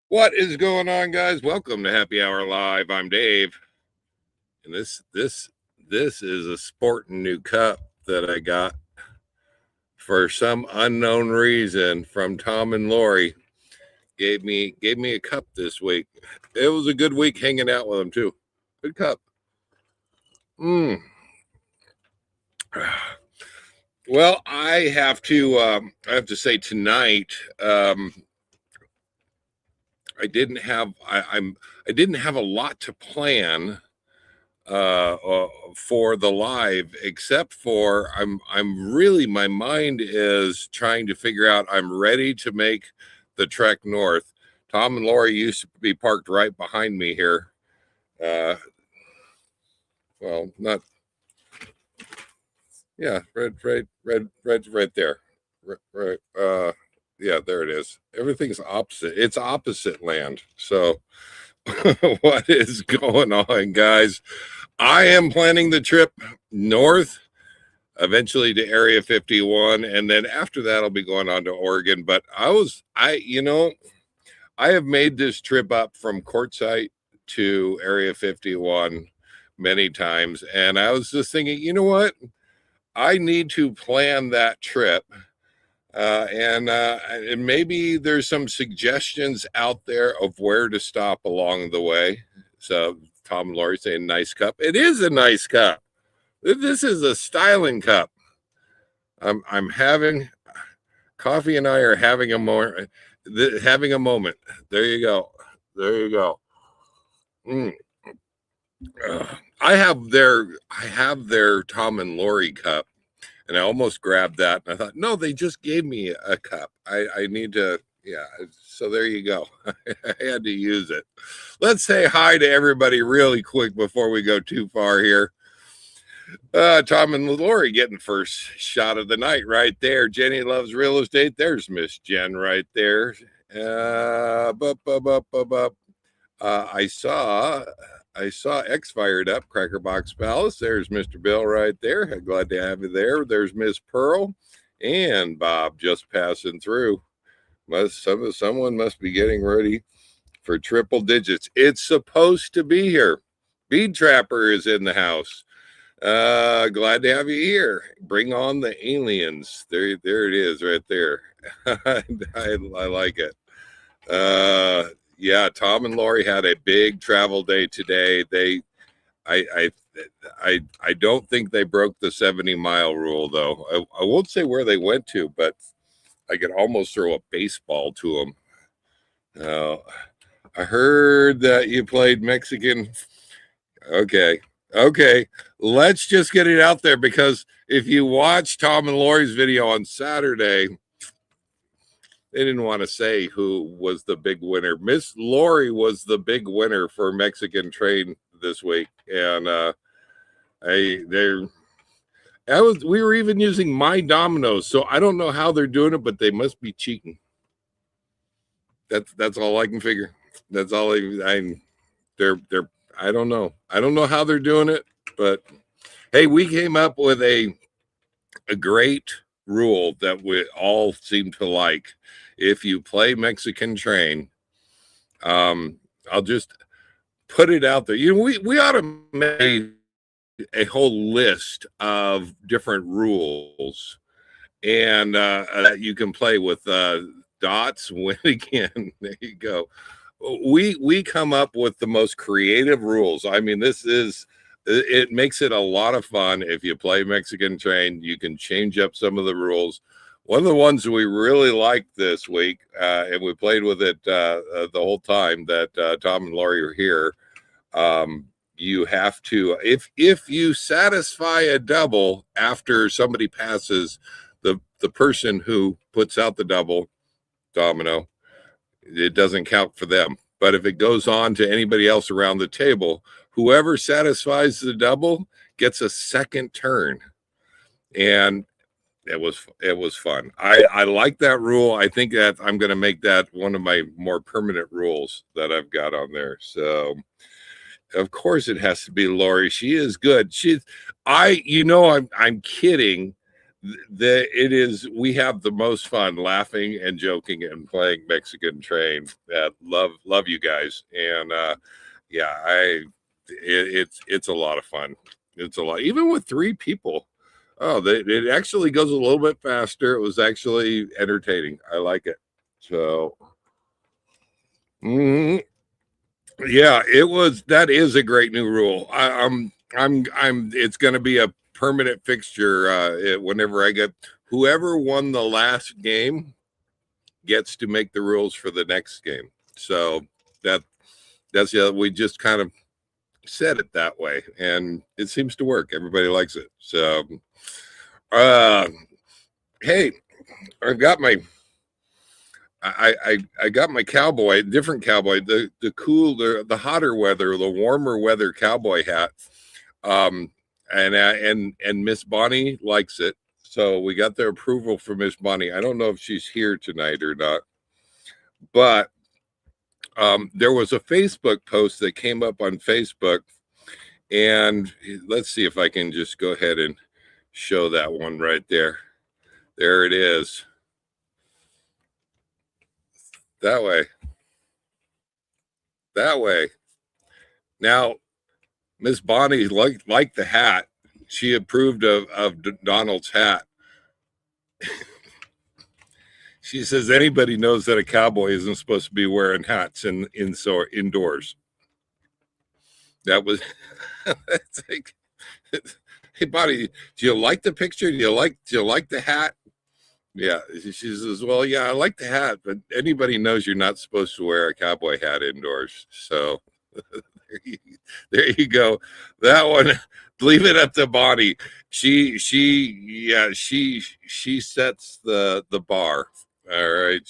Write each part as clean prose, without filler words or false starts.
What is going on, guys? Welcome to Happy Hour Live. I'm Dave, and this is a sporting new cup that I got for some unknown reason from Tom and Lori. Gave me a cup this week. It was a good week hanging out with them too. Good cup. Well, I have to say tonight. I didn't have I didn't have a lot to plan for the live, except for I'm really, my mind is trying to figure out. I'm ready to make the trek north. Tom and Lori used to be parked right behind me here. Well, not yeah, red right there. Right. Yeah, there it is. Everything's opposite. It's opposite land. So what is going on, guys? I am planning the trip north, eventually to Area 51, and then after that I'll be going on to Oregon. But I have made this trip up from Quartzsite to Area 51 many times, and I was just thinking, you know what? I need to plan that trip. And maybe there's some suggestions out there of where to stop along the way. So Tom and Lori saying nice cup. It is a nice cup. This is a styling cup. I'm having coffee, and I are having a moment. Having a moment. There you go. There you go. I have their Tom and Lori cup, and I almost grabbed that, and I thought, no, they just gave me a cup. I need to, yeah. So there you go. I had to use it. Let's say hi to everybody really quick before we go too far here. Tom and Lori getting first shot of the night right there. Jenny loves real estate. There's Miss Jen right there. I saw X fired up, Cracker Box Palace. There's Mr. Bill right there. Glad to have you there. There's Miss Pearl and Bob just passing through. Someone must be getting ready for triple digits. It's supposed to be here. Bead Trapper is in the house. Glad to have you here. Bring on the aliens. There it is right there. I like it. Yeah, Tom and Lori had a big travel day today. I don't think they broke the 70-mile rule, though. I won't say where they went to, but I could almost throw a baseball to them. I heard that you played Mexican. Okay. Let's just get it out there, because if you watch Tom and Lori's video on Saturday, they didn't want to say who was the big winner. Miss Lori was the big winner for Mexican Train this week, and we were even using My Domino's, so I don't know how they're doing it, but they must be cheating. That's all I can figure. That's all they're I don't know. I don't know how they're doing it, but hey, we came up with a great rule that we all seem to like. If you play Mexican Train, I'll just put it out there. You know, we ought to make a whole list of different rules, and that you can play with dots, win again. There you go. We come up with the most creative rules. I mean, it makes it a lot of fun. If you play Mexican Train, you can change up some of the rules. One of the ones we really liked this week, and we played with it the whole time that Tom and Lori are here. You have to, if you satisfy a double after somebody passes the person who puts out the double domino, it doesn't count for them. But if it goes on to anybody else around the table, whoever satisfies the double gets a second turn. And it was fun. I like that rule. I think that I'm going to make that one of my more permanent rules that I've got on there. So of course it has to be Lori. She is good. I'm kidding we have the most fun laughing and joking and playing Mexican Train. Love you guys, and yeah, it's a lot of fun. It's a lot, even with 3 people. Oh, it actually goes a little bit faster. It was actually entertaining. I like it. So, yeah, it was. That is a great new rule. I'm. It's going to be a permanent fixture. Whenever I get whoever won the last game gets to make the rules for the next game. So that's we just kind of said it that way, and it seems to work. Everybody likes it. So, hey, I've got my I got my cowboy, different cowboy, the cooler, the hotter weather, the warmer weather cowboy hat. And Miss Bonnie likes it. So we got the approval for Miss Bonnie. I don't know if she's here tonight or not, but there was a Facebook post that came up on Facebook, and let's see if I can just go ahead and show that one right there. There it is. That way. That way. Now, Miss Bonnie liked the hat. She approved of Donald's hat. She says anybody knows that a cowboy isn't supposed to be wearing hats indoors. That was it's like, hey Bonnie, do you like the picture? Do you like the hat? Yeah, she says, well, yeah, I like the hat, but anybody knows you're not supposed to wear a cowboy hat indoors. So there you go. That one, leave it up to Bonnie. She sets the bar. All right.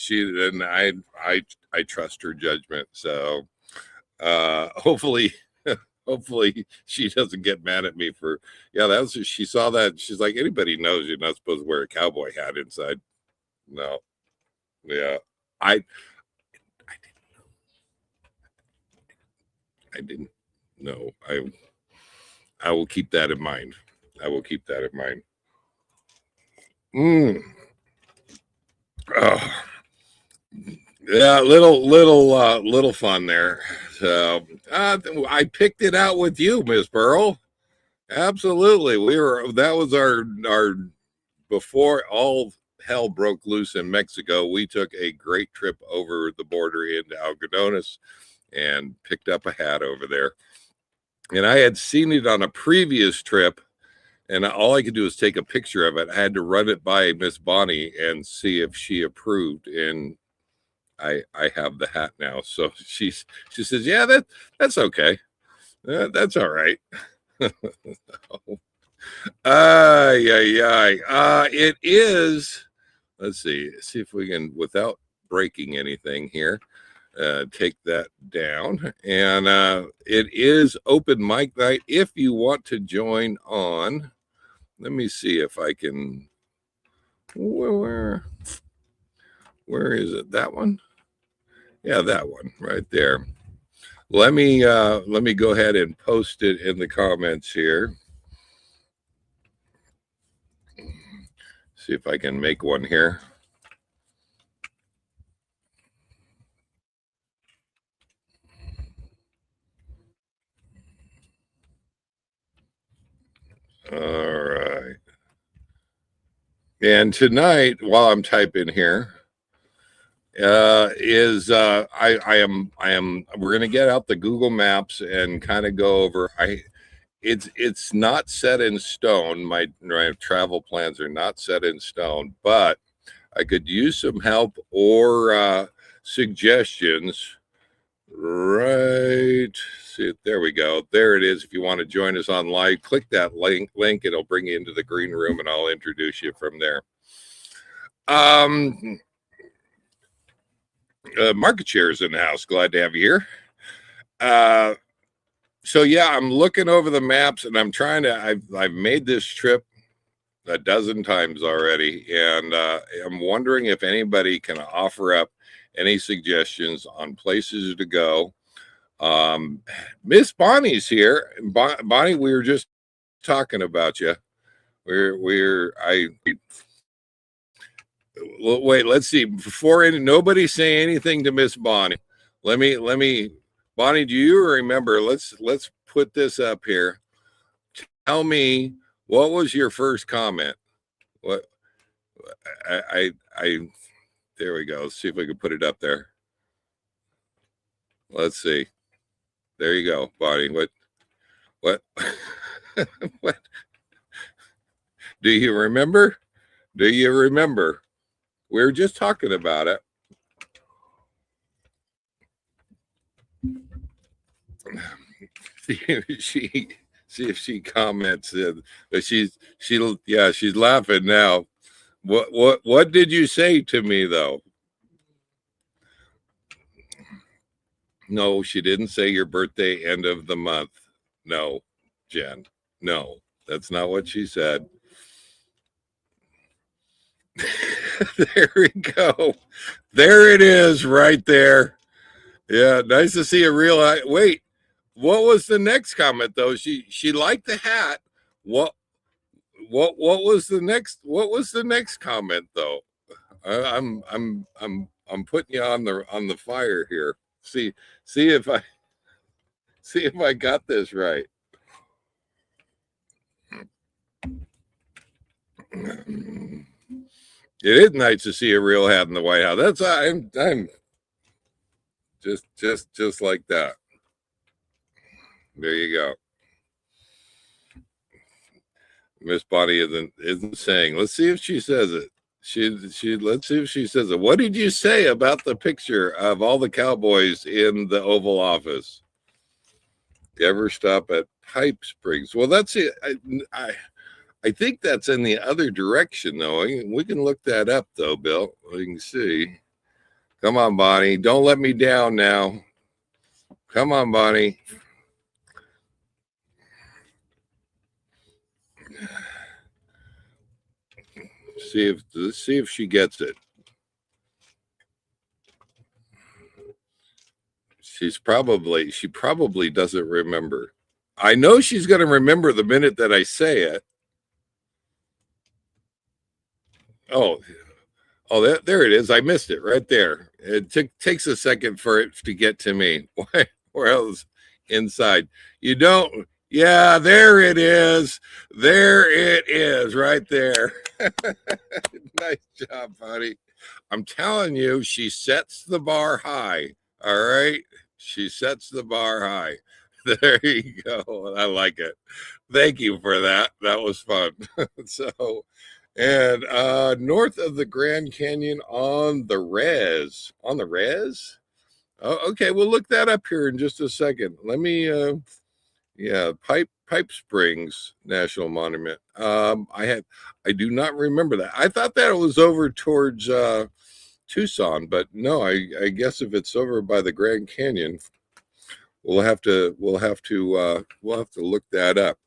I trust her judgment. So hopefully she doesn't get mad at me for, she saw that. She's like, anybody knows you're not supposed to wear a cowboy hat inside. No. Yeah. I didn't know. I will keep that in mind. Oh. Yeah, little fun there. So I picked it out with you, Miss Pearl. Absolutely. That was our before all hell broke loose in Mexico. We took a great trip over the border into Algodones and picked up a hat over there. And I had seen it on a previous trip, and all I could do was take a picture of it. I had to run it by Miss Bonnie and see if she approved, and I have the hat now. So she says, yeah, that's okay. That's all right. It is. Let's see if we can, without breaking anything here, take that down. And it is open mic night. If you want to join on, let me see if I can. Where is it? That one? Yeah, that one right there. Let me go ahead and post it in the comments here. See if I can make one here. All right. And tonight, while I'm typing here, we're going to get out the Google Maps and kind of go over. It's not set in stone. My travel plans are not set in stone, but I could use some help or suggestions. Right. See, there we go. There it is. If you want to join us online, click that link. It'll bring you into the green room, and I'll introduce you from there. Market shares in the house. Glad to have you here. So yeah, I'm looking over the maps, and I'm trying to. I've made this trip a dozen times already, and I'm wondering if anybody can offer up any suggestions on places to go. Miss Bonnie's here. Bonnie, we were just talking about you. Wait, let's see. Before nobody say anything to Miss Bonnie. Let me, Bonnie, do you remember? Let's put this up here. Tell me, what was your first comment? What I there we go. Let's see if we can put it up there. Let's see. There you go, Bonnie. What what do you remember? Do you remember? We were just talking about it. See if she comments in. She's laughing now. What did you say to me though? No, she didn't say your birthday end of the month. No, Jen. No, that's not what she said. There we go. There it is right there. Yeah, nice to see a real wait. What was the next comment though? She liked the hat. What was the next comment though? I'm putting you on the fire here. See if I got this right. It is nice to see a real hat in the White House. That's I'm just like that. There you go. Miss Bonnie isn't saying. Let's see if she says it. Let's see if she says it. What did you say about the picture of all the cowboys in the Oval Office? You ever stop at Pipe Springs? Well, that's it. I think that's in the other direction, though. We can look that up, though, Bill. We can see. Come on, Bonnie. Don't let me down now. Come on, Bonnie. Let's see if she gets it. She probably doesn't remember. I know she's going to remember the minute that I say it. Oh, there it is. I missed it right there. It takes a second for it to get to me. Where else inside? You don't. Yeah, there it is. There it is right there. Nice job, buddy. I'm telling you, she sets the bar high. All right. She sets the bar high. There you go. I like it. Thank you for that. That was fun. So, and north of the Grand Canyon on the res. On the res? Oh, okay, we'll look that up here in just a second. Let me Pipe Springs National Monument. I do not remember that. I thought that it was over towards Tucson, but no, I guess if it's over by the Grand Canyon, we'll have to look that up.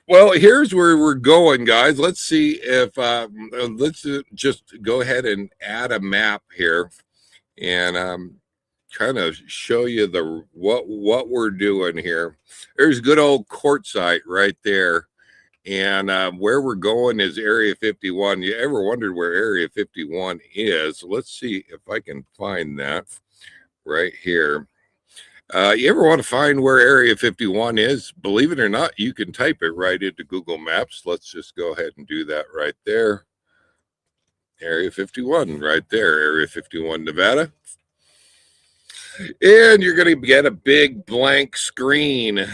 Well, here's where we're going, guys. Let's see if let's just go ahead and add a map here, and kind of show you what we're doing here. There's good old Quartzsite right there, and where we're going is Area 51. You ever wondered where Area 51 is? Let's see if I can find that right here. You ever want to find where Area 51 is? Believe it or not, you can type it right into Google Maps. Let's just go ahead and do that right there. Area 51 right there, Area 51, Nevada. And you're going to get a big blank screen.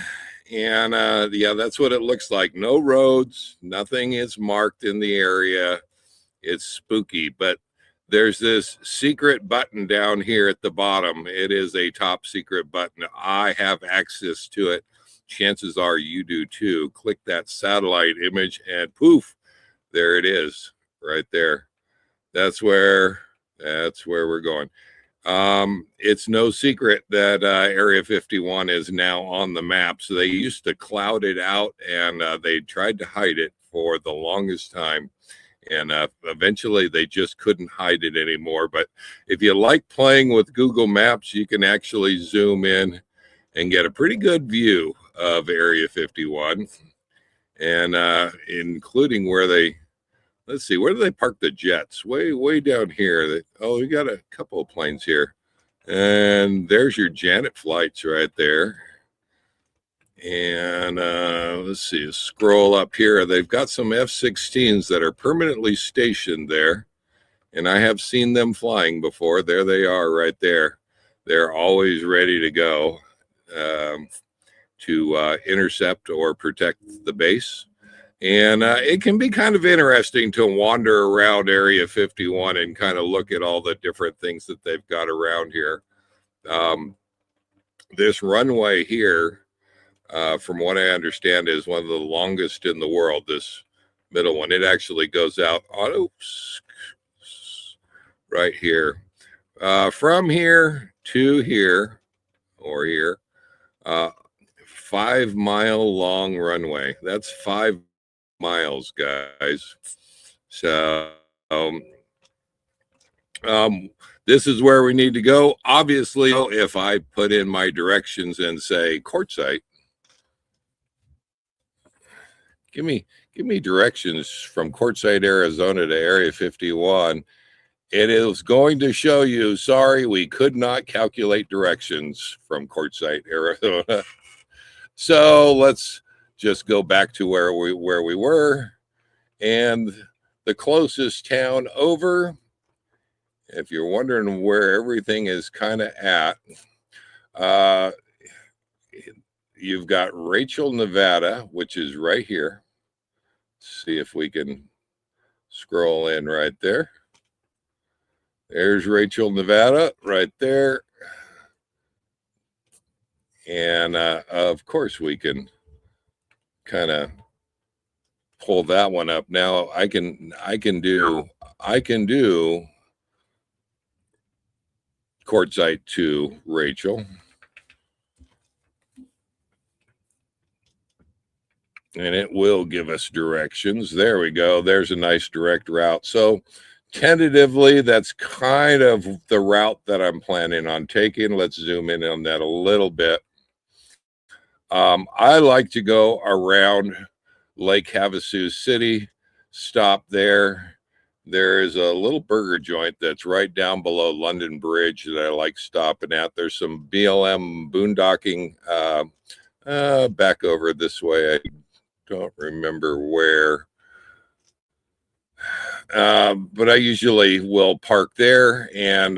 And yeah, that's what it looks like. No roads, nothing is marked in the area. It's spooky, but there's this secret button down here at the bottom. It is a top secret button. I have access to it. Chances are you do too. Click that satellite image and poof, there it is right there. That's where we're going. It's no secret that Area 51 is now on the map. So they used to cloud it out, and they tried to hide it for the longest time. And eventually they just couldn't hide it anymore. But if you like playing with Google Maps, you can actually zoom in and get a pretty good view of Area 51. and including where they, let's see, where do they park the jets? Way down here. Oh, we got a couple of planes here. And there's your Janet flights right there. And let's see, scroll up here. They've got some F-16s that are permanently stationed there. And I have seen them flying before. There they are right there. They're always ready to go to intercept or protect the base. And it can be kind of interesting to wander around Area 51 and kind of look at all the different things that they've got around here. This runway here, from what I understand, is one of the longest in the world, this middle one. It actually goes out on, right here. From here to here, or here, 5 mile long runway. That's 5 miles, guys. So this is where we need to go. Obviously, if I put in my directions and say Quartzsite, give me directions from Quartzsite, Arizona to Area 51. It is going to show you, sorry, we could not calculate directions from Quartzsite, Arizona. So let's just go back to where we were. And the closest town over, if you're wondering where everything is kind of at, you've got Rachel, Nevada, which is right here. See if we can scroll in right there. There's Rachel, Nevada, right there. And of course we can kind of pull that one up. Now I can do Quartzsite to Rachel. And it will give us directions. There we go. There's a nice direct route. So tentatively, that's kind of the route that I'm planning on taking. Let's zoom in on that a little bit. I like to go around Lake Havasu City, stop there. There is a little burger joint that's right down below London Bridge that I like stopping at. There's some BLM boondocking back over this way. I don't remember where. But I usually will park there and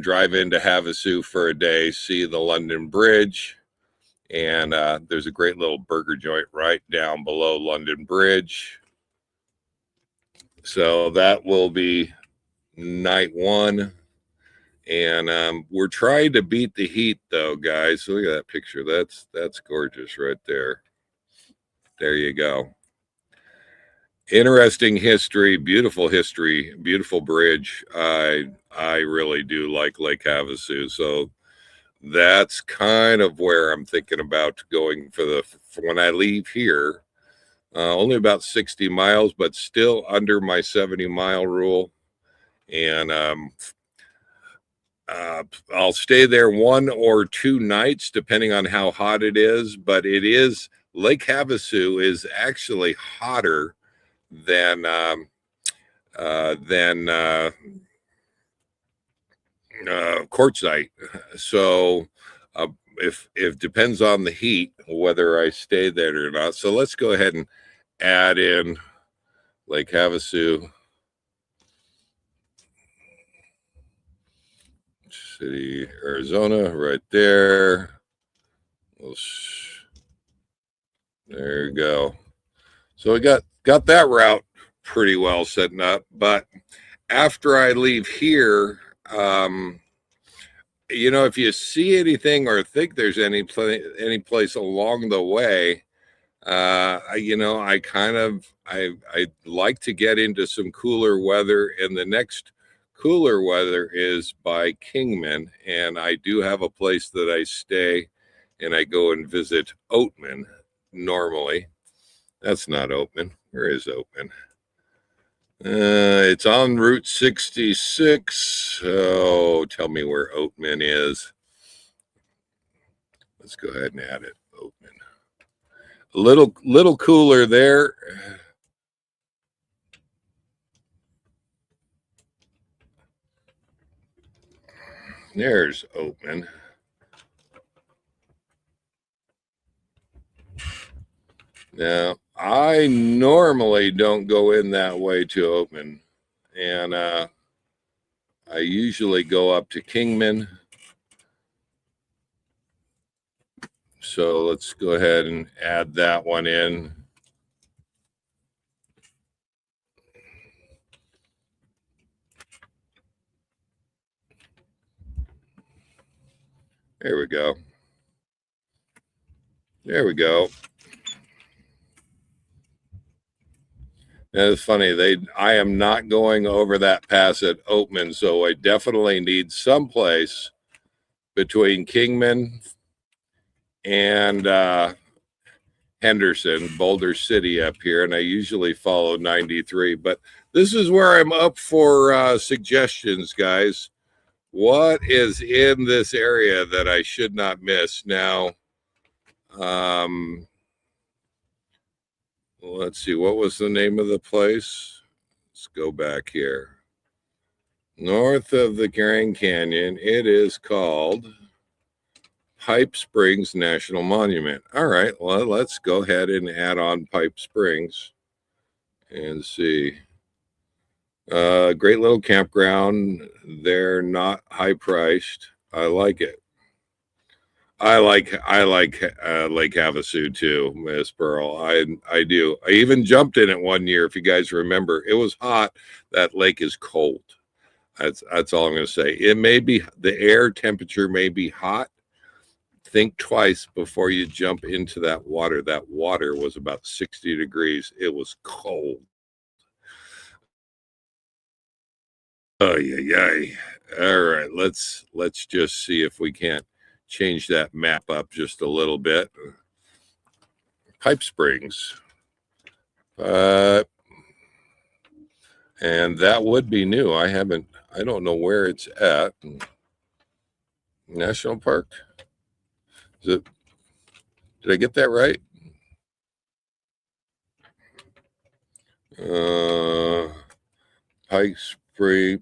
drive into Havasu for a day, see the London Bridge. And there's a great little burger joint right down below London Bridge. So that will be night one. And we're trying to beat the heat, though, guys. Look at that picture. That's gorgeous right there. There you go. Interesting history, beautiful bridge. I really do like Lake Havasu. So that's kind of where I'm thinking about going for when I leave here. Only about 60 miles, but still under my 70-mile rule. And I'll stay there 1 or 2 nights, depending on how hot it is. But Lake Havasu is actually hotter than Quartzsite. So if depends on the heat whether I stay there or not. So let's go ahead and add in Lake Havasu City, Arizona, right there. There you go. So we got that route pretty well setting up. But after I leave here, if you see anything or think there's any place along the way, I like to get into some cooler weather, and the next cooler weather is by Kingman, and I do have a place that I stay, and I go and visit Oatman normally. That's not Oatman. Where is Oatman? It's on Route 66. Oh, tell me where Oatman is. Let's go ahead and add it. Oatman. little cooler there. There's Oatman. Now, I normally don't go in that way to Oatman, and I usually go up to Kingman. So let's go ahead and add that one in. There we go. There we go. And it's funny, I am not going over that pass at Oatman, so I definitely need someplace between Kingman and Henderson, Boulder City up here, and I usually follow 93. But this is where I'm up for suggestions, guys. What is in this area that I should not miss? Now, let's see, what was the name of the place? Let's go back here. North of the Grand Canyon, it is called Pipe Springs National Monument. All right, well, let's go ahead and add on Pipe Springs and see. Great little campground. They're not high priced. I like it. I like Lake Havasu too, Miss Pearl. I do. I even jumped in it one year, if you guys remember. It was hot. That lake is cold. That's all I'm going to say. It may be, the air temperature may be hot. Think twice before you jump into that water. That water was about 60 degrees. It was cold. Oh yeah. All right, let's just see if we can't change that map up just a little bit. Pipe Springs. And that would be new. I don't know where it's at. National Park. Did I get that right?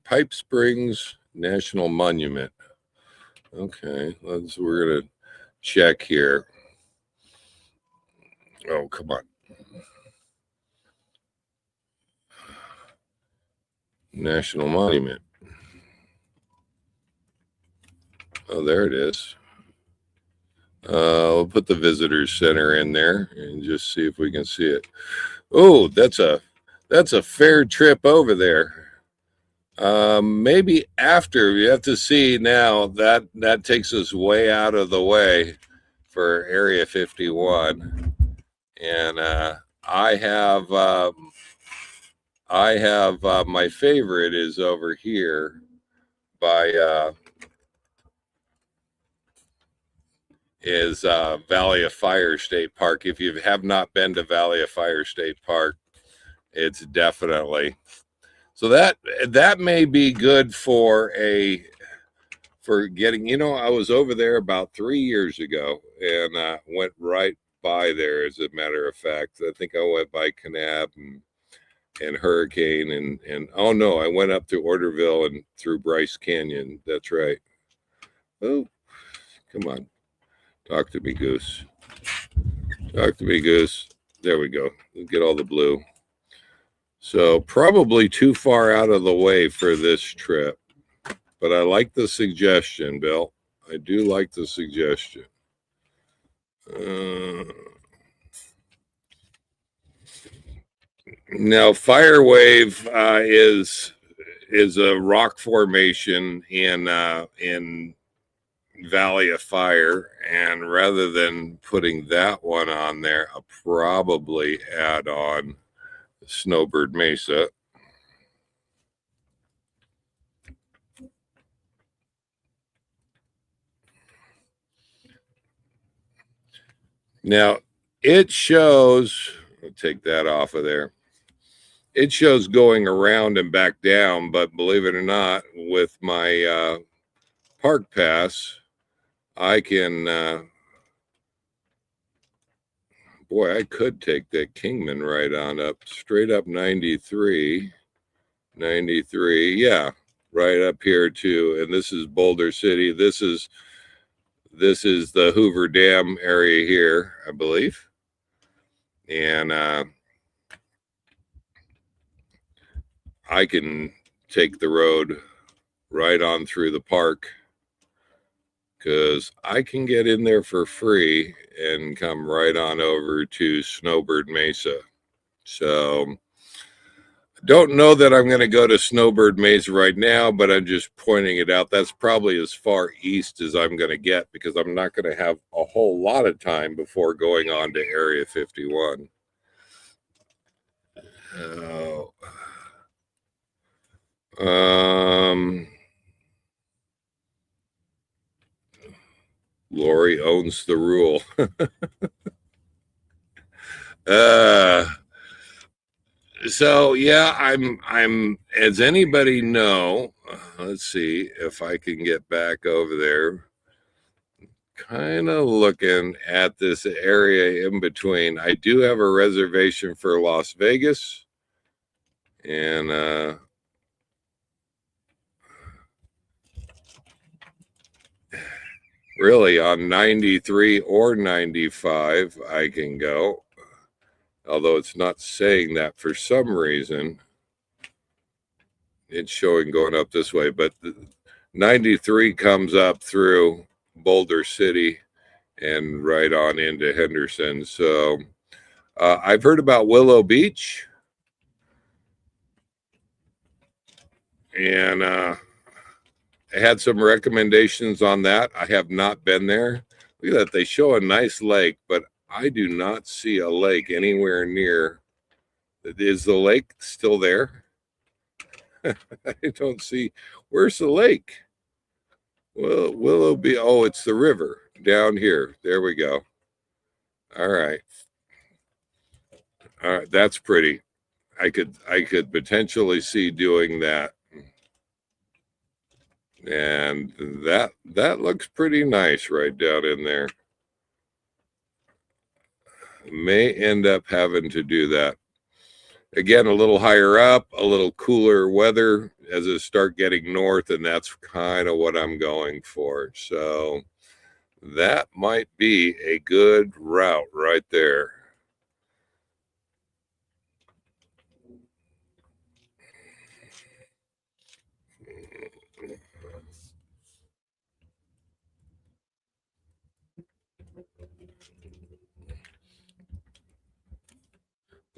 Pipe Springs National Monument. Okay, we're gonna check here. Oh, come on. National Monument. Oh, there it is. We'll put the visitor center in there and just see if we can see it. Oh, that's a fair trip over there. Maybe after, you have to see now, that takes us way out of the way for Area 51. And I have my favorite is over here by Valley of Fire State Park. If you have not been to Valley of Fire State Park, it's definitely, so that may be good for getting, I was over there about 3 years ago and went right by there, as a matter of fact. I think I went by Kanab and Hurricane and oh no, I went up through Orderville and through Bryce Canyon. That's right. Oh, come on. Talk to me, Goose. Talk to me, Goose. There we go. We'll get all the blue. So probably too far out of the way for this trip. But I like the suggestion, Bill. I do like the suggestion. Now, Fire Wave is a rock formation in Valley of Fire, and rather than putting that one on there, I'll probably add on Snowbird Mesa. Now it shows, I'll take that off of there. It shows going around and back down, but believe it or not, with my park pass, I can, boy, I could take that Kingman right on up, straight up 93. Yeah, right up here too. And this is Boulder City. This is the Hoover Dam area here, I believe. And I can take the road right on through the park because I can get in there for free and come right on over to Snowbird Mesa. So don't know that I'm going to go to Snowbird Mesa right now, but I'm just pointing it out. That's probably as far east as I'm going to get because I'm not going to have a whole lot of time before going on to Area 51. Lori owns the rule. So yeah, I'm as anybody know, let's see if I can get back over there. Kind of looking at this area in between. I do have a reservation for Las Vegas, and really on 93 or 95 I can go, although it's not saying that for some reason. It's showing going up this way, but 93 comes up through Boulder City and right on into Henderson. So I've heard about Willow Beach, and I had some recommendations on that. I have not been there. Look at that. They show a nice lake, but I do not see a lake anywhere near. Is the lake still there? I don't see. Where's the lake? Well, Willow Beach. Oh, it's the river down here. There we go. All right. All right. That's pretty. I could potentially see doing that. And that looks pretty nice right down in there. May end up having to do that. Again, a little higher up, a little cooler weather as it start getting north, and that's kind of what I'm going for. So that might be a good route right there.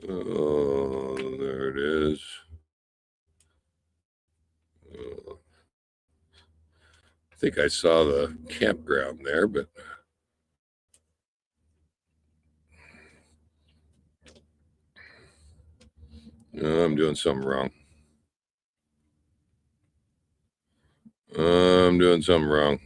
Oh, there it is. I think I saw the campground there, but no, I'm doing something wrong. I'm doing something wrong.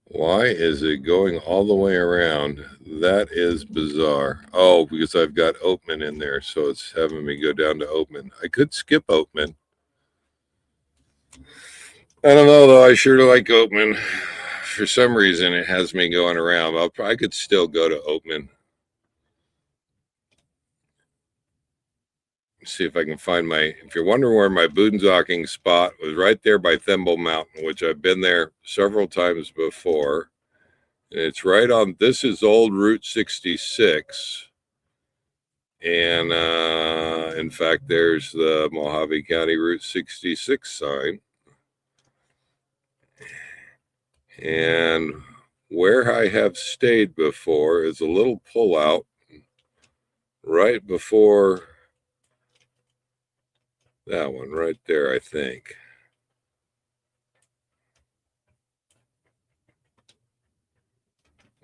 Why is it going all the way around? That is bizarre. Oh, because I've got Oatman in there, so it's having me go down to Oatman. I could skip Oatman. I don't know, though. I sure like Oatman. For some reason, it has me going around. I could still go to Oatman. See if I can find if you're wondering where my boondocking spot was, right there by Thimble Mountain, which I've been there several times before. And it's right on, this is old Route 66. And in fact, there's the Mojave County Route 66 sign. And where I have stayed before is a little pullout right before that one right there, I think.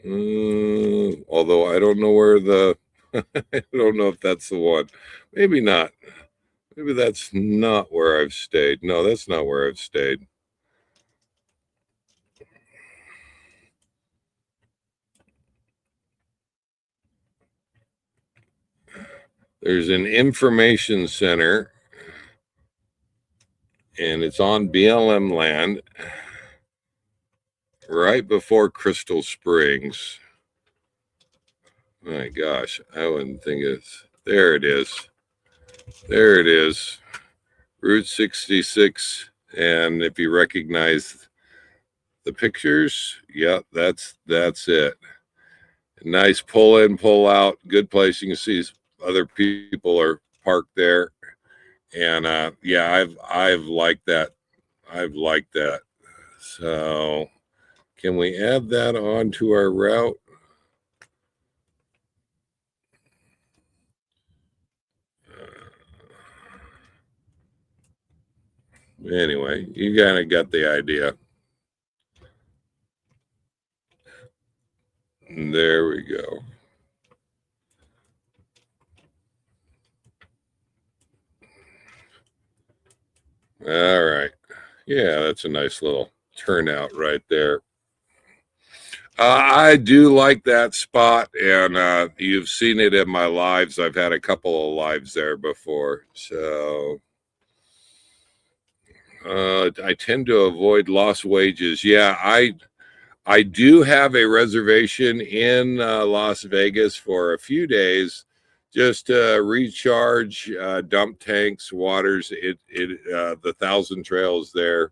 Although I don't know where I don't know if that's the one. Maybe not. Maybe that's not where I've stayed. No, that's not where I've stayed. There's an information center, and it's on BLM land right before Crystal Springs. My gosh, I wouldn't think it's there. It is. There it is. Route 66. And if you recognize the pictures, yeah, that's it. Nice pull in, pull out, good place. You can see other people are parked there. And yeah, I've liked that. I've liked that. So can we add that on to our route? Anyway, you kind of got the idea. There we go. All right. Yeah, that's a nice little turnout right there. I do like that spot, and you've seen it in my lives. I've had a couple of lives there before. So I tend to avoid lost wages. Yeah, I do have a reservation in Las Vegas for a few days, just to recharge, dump tanks, waters. The Thousand Trails there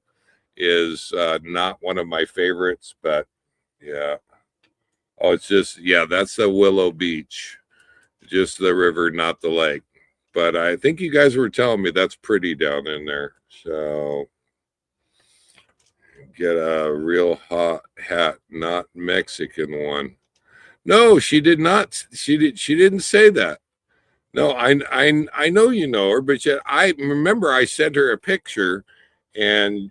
is not one of my favorites, but yeah. Oh, it's just yeah, that's the Willow Beach, just the river, not the lake. But I think you guys were telling me that's pretty down in there. So get a real hot hat, not Mexican one. No, she did not. She didn't say that. No, I know you know her, but yet I remember I sent her a picture, and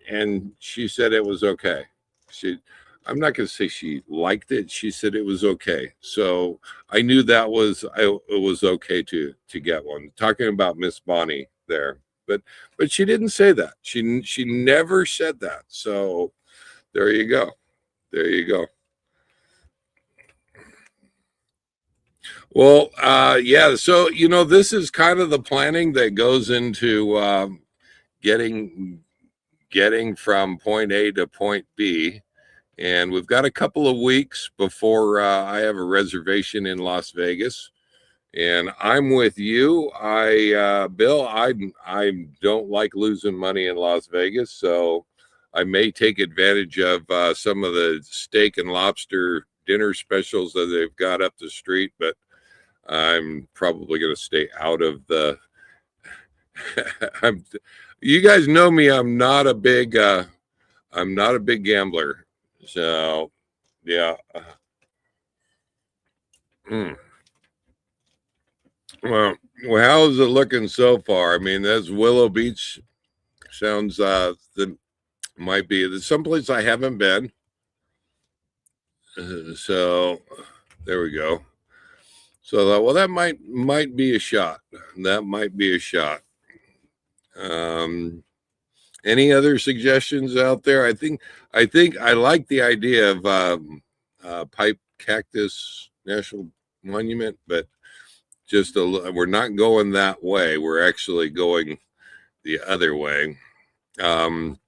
she said it was okay. She, I'm not going to say she liked it. She said it was okay. So I knew that it was okay to get one. Talking about Miss Bonnie there, but she didn't say that. She never said that. So there you go. There you go. Well, yeah. So this is kind of the planning that goes into getting getting from point A to point B, and we've got a couple of weeks before I have a reservation in Las Vegas. And I'm with you. Bill, I don't like losing money in Las Vegas, so I may take advantage of some of the steak and lobster dinner specials that they've got up the street, but I'm probably going to stay out of the. I'm. You guys know me. I'm not a big gambler. So, yeah. Mm. Well, how's it looking so far? I mean, that's Willow Beach sounds that might be there's someplace I haven't been. So there we go. So well, that might be a shot. That might be a shot. Um, any other suggestions out there? I think I like the idea of Pipe Cactus National Monument, but we're not going that way. We're actually going the other way. Um,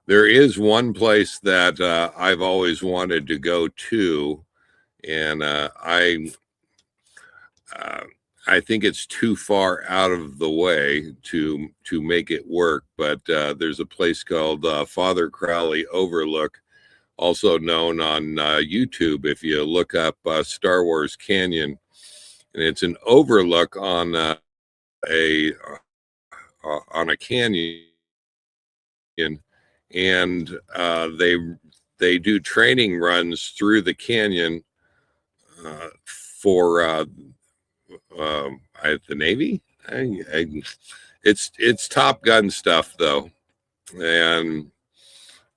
there is one place that I've always wanted to go to, and uh, I think it's too far out of the way to make it work. But there's a place called Father Crowley Overlook, also known on YouTube. If you look up Star Wars Canyon, and it's an overlook a on a canyon, and they do training runs through the canyon for the Navy. It's Top Gun stuff though, and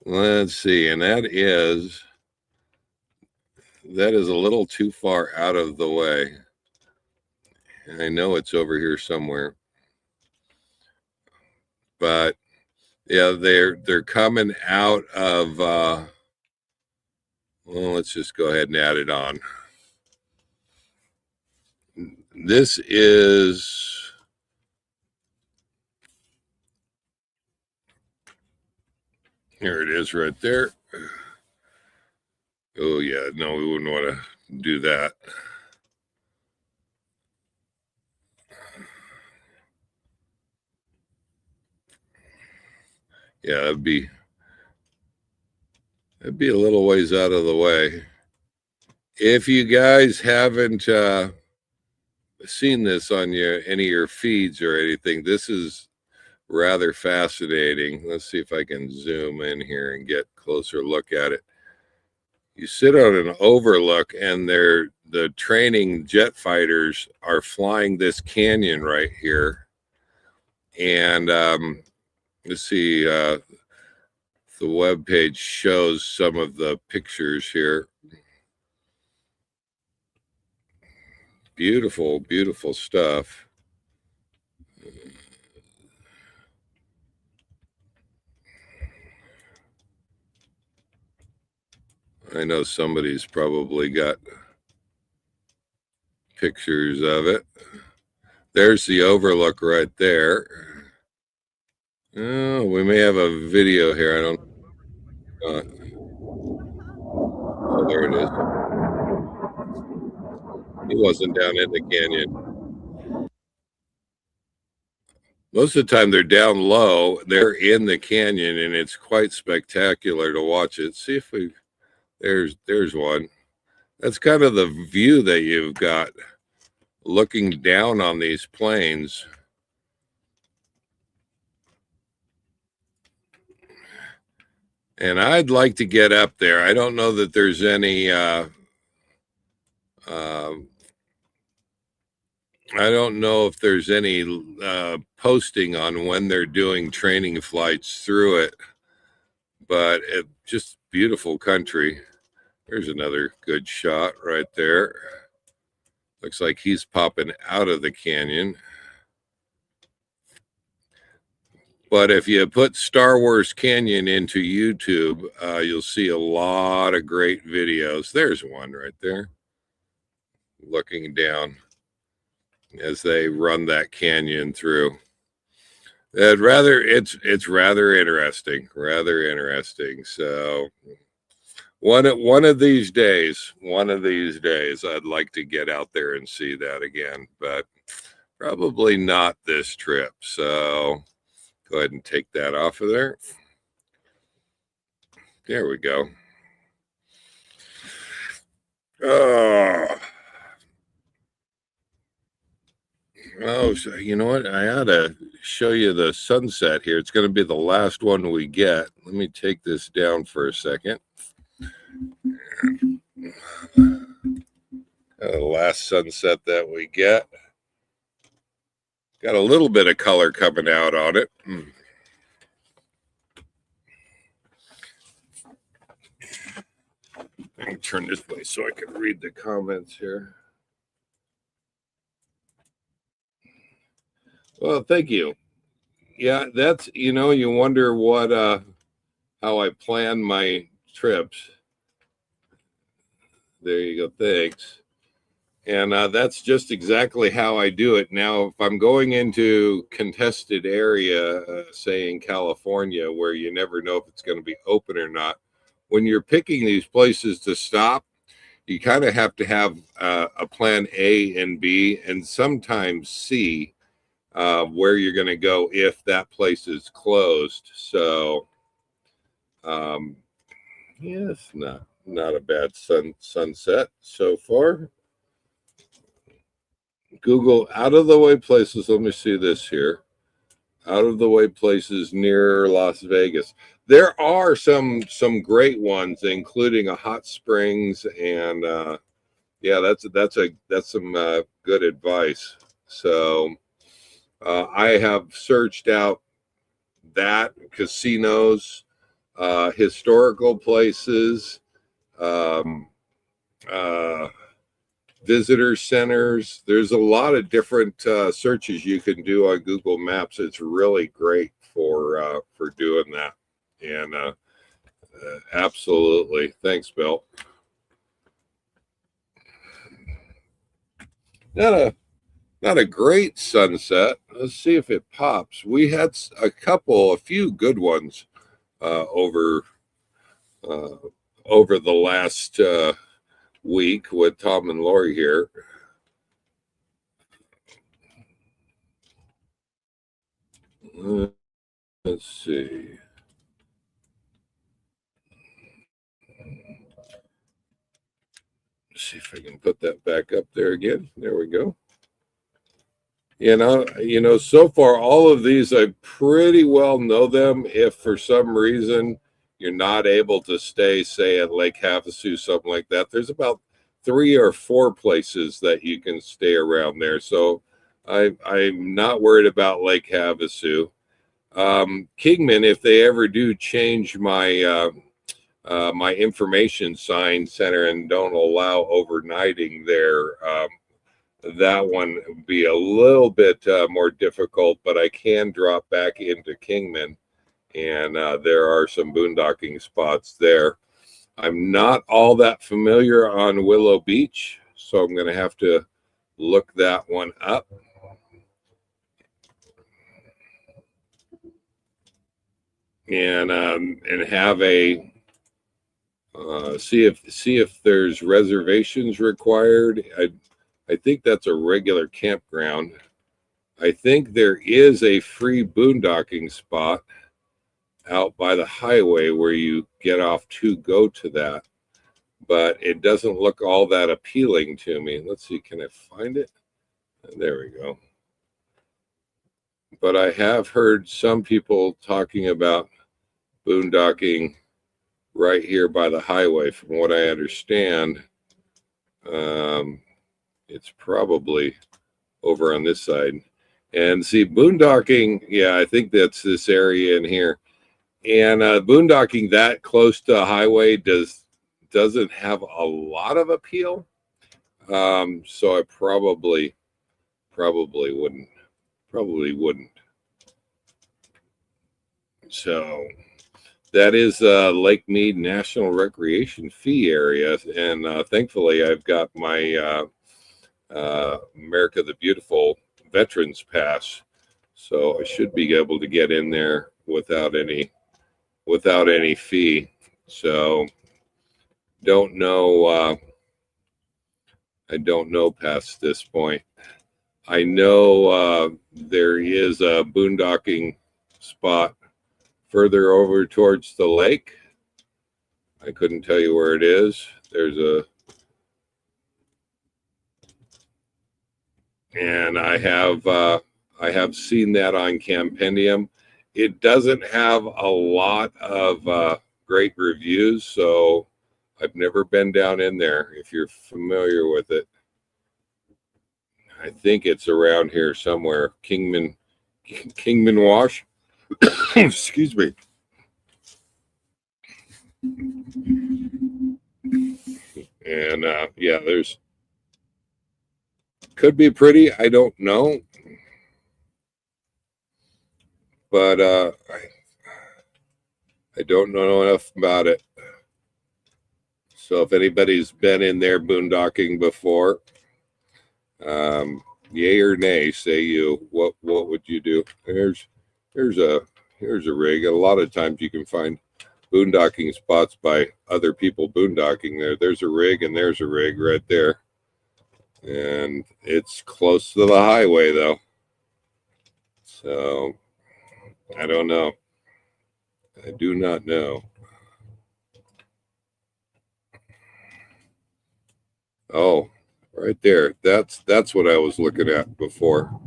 let's see, and that is a little too far out of the way. And I know it's over here somewhere, but yeah, they're coming out of. Well, let's just go ahead and add it on. This is here. It is right there. Oh yeah, no, we wouldn't want to do that. Yeah, it'd be a little ways out of the way. If you guys haven't seen this on any of your feeds or anything, this is rather fascinating. Let's see if I can zoom in here and get a closer look at it. You sit on an overlook, and the training jet fighters are flying this canyon right here. And let's see, the web page shows some of the pictures here. Beautiful, beautiful stuff. I know somebody's probably got pictures of it. There's the overlook right there. Oh, we may have a video here. I don't. Oh, there it is. He wasn't down in the canyon. Most of the time they're down low. They're in the canyon, and it's quite spectacular to watch it. See if we. There's one. That's kind of the view that you've got looking down on these plains. And I'd like to get up there. I don't know that there's any I don't know if there's any posting on when they're doing training flights through it, but it just beautiful country. There's another good shot right there. Looks like he's popping out of the canyon. But if you put Star Wars Canyon into YouTube, you'll see a lot of great videos. There's one right there, looking down as they run that canyon through. It's rather interesting, So one of these days, I'd like to get out there and see that again, but probably not this trip. So go ahead and take that off of there. There we go. Oh, so you know what? I ought to show you the sunset here. It's going to be the last one we get. Let me take this down for a second. The last sunset that we get. Got a little bit of color coming out on it. Let me turn this way so I can read the comments here. Well, thank you. Yeah, that's, you wonder what, how I plan my trips. There you go. Thanks. And that's just exactly how I do it. Now, if I'm going into contested area, say in California, where you never know if it's going to be open or not, when you're picking these places to stop, you kind of have to have a plan A and B and sometimes C, where you're going to go if that place is closed. So, yes, not a bad sunset so far. Google out of the way places. Let me see this here. Out of the way places near Las Vegas. There are some great ones, including a hot springs, and yeah, that's some good advice. So I have searched out that casinos, historical places, visitor centers. There's a lot of different searches you can do on Google Maps. It's really great for doing that. And absolutely, thanks, Bill. Not a great sunset. Let's see if it pops. We had a few good ones over over the last week with Tom and Lori here. Let's see. Let's see if I can put that back up there again. There we go. So far all of these I pretty well know them. If for some reason you're not able to stay, say at Lake Havasu, something like that, there's about 3 or 4 places that you can stay around there. So I'm not worried about Lake Havasu. Kingman, if they ever do change my my information sign center and don't allow overnighting there, that one would be a little bit more difficult, but I can drop back into Kingman, and there are some boondocking spots there. I'm not all that familiar on Willow Beach, so I'm going to have to look that one up. And have a see if there's reservations required. I think that's a regular campground. I think there is a free boondocking spot out by the highway where you get off to go to that, but it doesn't look all that appealing to me. Let's see, can I find it? There we go. But I have heard some people talking about boondocking right here by the highway. From what I understand, it's probably over on this side. And see, boondocking, yeah, I think that's this area in here. And boondocking that close to a highway doesn't have a lot of appeal. So I probably wouldn't. So that is Lake Mead National Recreation Fee Area, and thankfully I've got my America the Beautiful Veterans Pass, so I should be able to get in there without any fee. So don't know. I don't know past this point. I know there is a boondocking spot further over towards the lake. I couldn't tell you where it is. And I have seen that on Campendium. It doesn't have a lot of great reviews, so I've never been down in there. If you're familiar with it, I think it's around here somewhere. Kingman Wash. Excuse me. And yeah, there's could be pretty. I don't know, but I don't know enough about it. So if anybody's been in there boondocking before, yay or nay, say you. What would you do? Here's a rig. A lot of times you can find boondocking spots by other people boondocking there. There's a rig and there's a rig right there. And it's close to the highway though. So I don't know. I do not know. Oh, right there. That's what I was looking at before.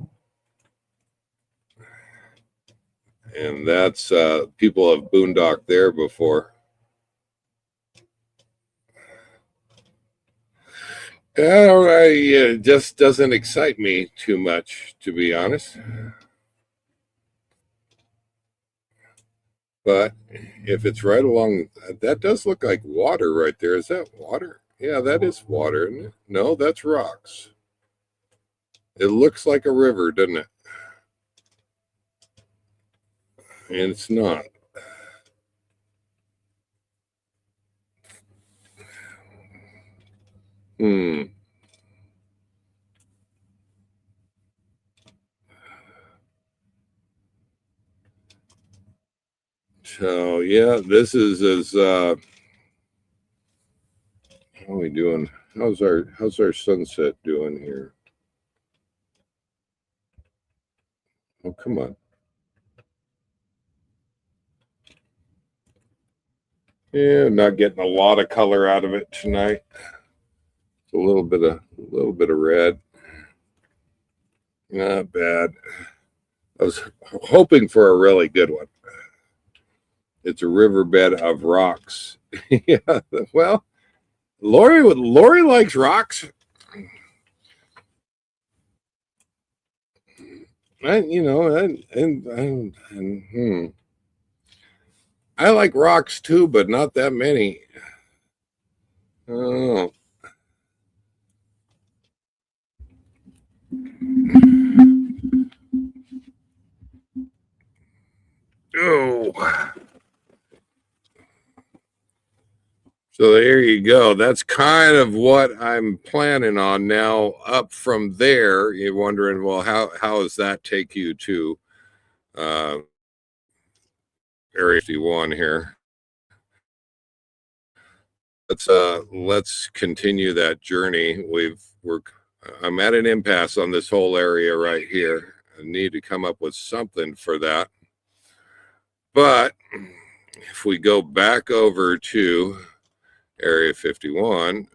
And that's people have boondocked there before. It just doesn't excite me too much, to be honest. But if it's right along, that does look like water right there. Is that water? Yeah, that is water, isn't it? No, that's rocks. It looks like a river, doesn't it? And it's not. So yeah, this is as we doing? How's our sunset doing here? Oh, come on. Yeah, not getting a lot of color out of it tonight. It's a little bit of red. Not bad. I was hoping for a really good one. It's a riverbed of rocks. Yeah, well, Lori likes rocks. I like rocks too, but not that many. Oh. Oh. So there you go. That's kind of what I'm planning on now. Up from there, you're wondering, well, how does that take you to Area 51 here? Let's continue that journey. I'm at an impasse on this whole area right here. I need to come up with something for that. But if we go back over to Area 51,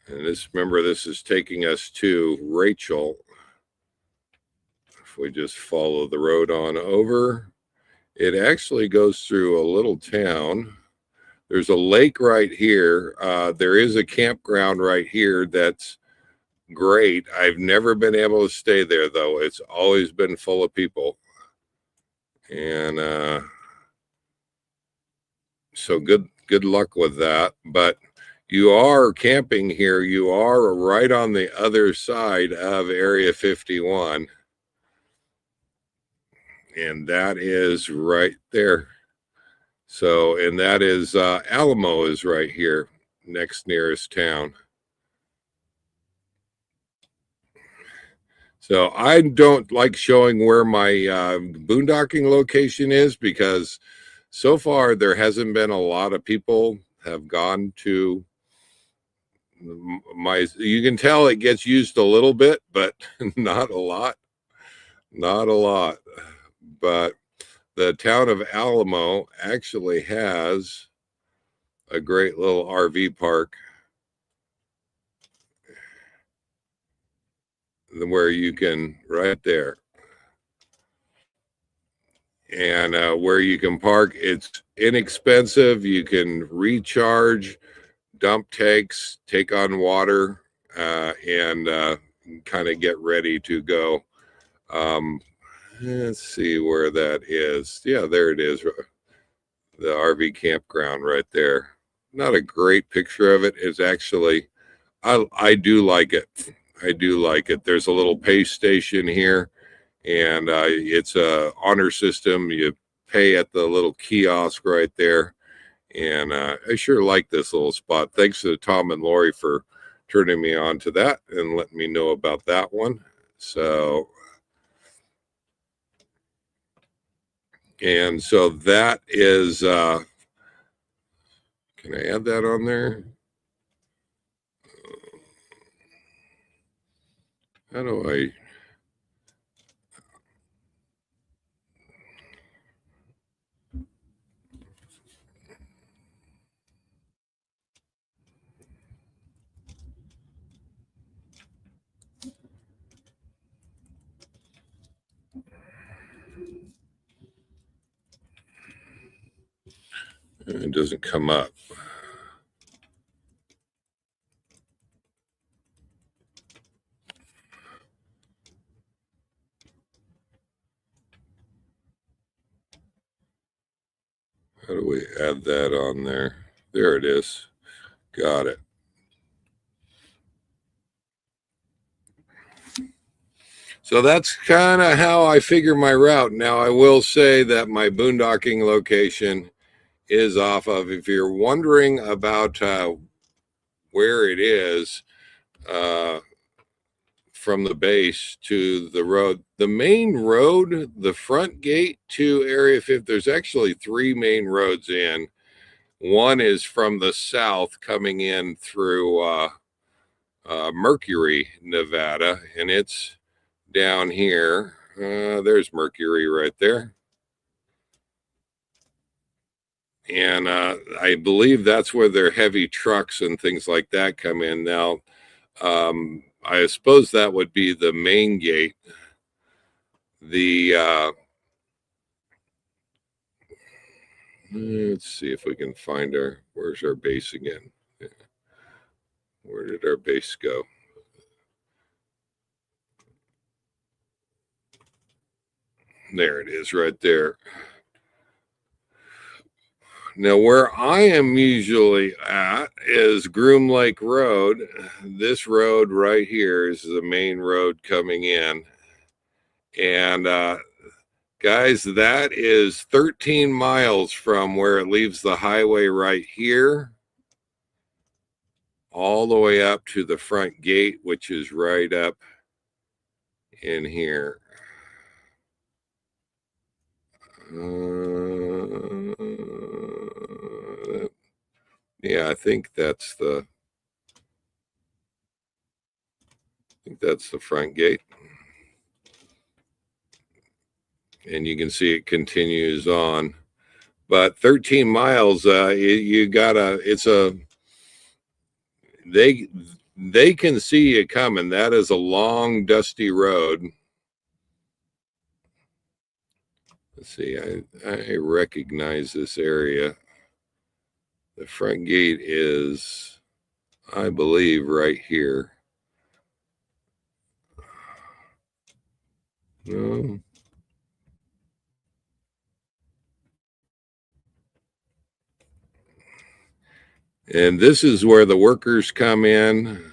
and remember, this is taking us to Rachel. If we just follow the road on over, it actually goes through a little town. There's a lake right here. There is a campground right here that's great. I've never been able to stay there, though. It's always been full of people. And so good luck with that. But you are camping here. You are right on the other side of Area 51. And that is right there. So, and that is Alamo is right here, next nearest town. So I don't like showing where my boondocking location is, because so far there hasn't been a lot of people have gone to you can tell it gets used a little bit, but not a lot. But the town of Alamo actually has a great little RV park where you can, right there, and where you can park. It's inexpensive. You can recharge, dump tanks, take on water, and kind of get ready to go. Let's see where that is. Yeah, there it is. The RV campground right there. Not a great picture of it. It's actually, I do like it. I do like it. There's a little pay station here, and it's a honor system. You pay at the little kiosk right there. And I sure like this little spot. Thanks to Tom and Lori for turning me on to that and letting me know about that one. So, and so that is, can I add that on there? How do I? It doesn't come up. How do we add that on there? There it is. Got it. So that's kind of how I figure my route. Now, I will say that my boondocking location is off of, if you're wondering about where it is, from the base to the road, the main road, the front gate to Area 50, there's actually 3 main roads in. One is from the south coming in through Mercury, Nevada, and it's down here. There's Mercury right there. And I believe that's where their heavy trucks and things like that come in. Now, I suppose that would be the main gate. Let's see if we can find where's our base again? Where did our base go? There it is right there. Now, where I am usually at is Groom Lake Road. This road right here is the main road coming in. And guys, that is 13 miles from where it leaves the highway right here, all the way up to the front gate, which is right up in here. Yeah, I think that's the front gate. And you can see it continues on. But 13 miles, you gotta, they can see you coming. That is a long, dusty road. Let's see, I recognize this area. The front gate is, I believe, right here. No. And this is where the workers come in.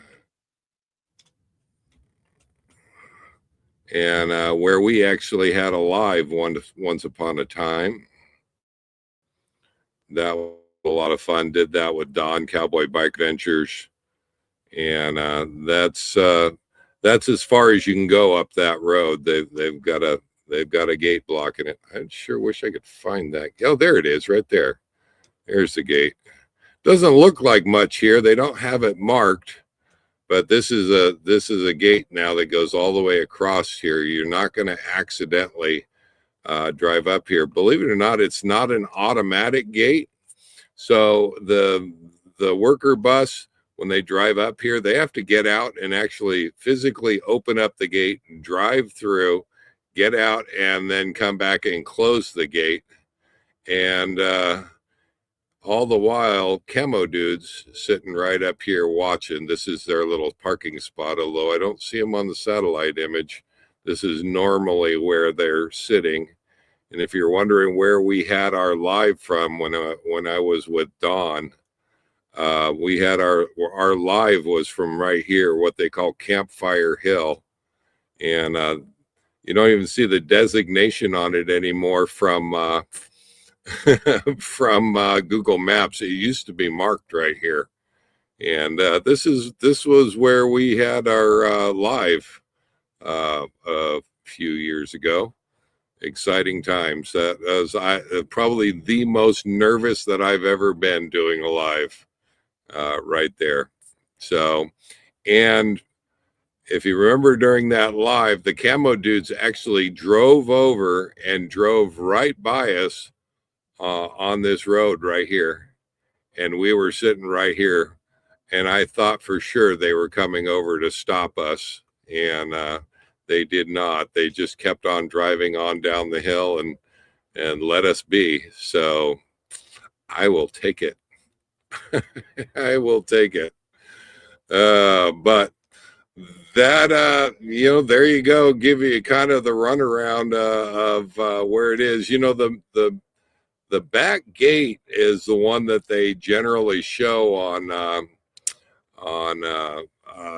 And where we actually had a live once upon a time. That was a lot of fun. Did that with Don Cowboy Bike Ventures, and that's as far as you can go up that road. They've got a gate blocking it. I sure wish I could find that. Oh, there it is, right there. There's the gate. Doesn't look like much here. They don't have it marked, but this is a gate now that goes all the way across here. You're not going to accidentally drive up here. Believe it or not, it's not an automatic gate. So the worker bus, when they drive up here, they have to get out and actually physically open up the gate and drive through, get out, and then come back and close the gate. And all the while, Chemo Dude's sitting right up here watching. This is their little parking spot, although I don't see them on the satellite image. This is normally where they're sitting. And if you're wondering where we had our live from when I was with Don, we had our live was from right here, what they call Campfire Hill. And you don't even see the designation on it anymore from from Google Maps. It used to be marked right here. And this was where we had our live a few years ago. Exciting times. That was probably the most nervous that I've ever been doing a live right there. So, and if you remember during that live, the Chemo Dudes actually drove over and drove right by us on this road right here. And we were sitting right here. And I thought for sure they were coming over to stop us. And they did not. They just kept on driving on down the hill and let us be. So I will take it. I will take it. But that there you go. Give you kind of the runaround of where it is. The back gate is the one that they generally show on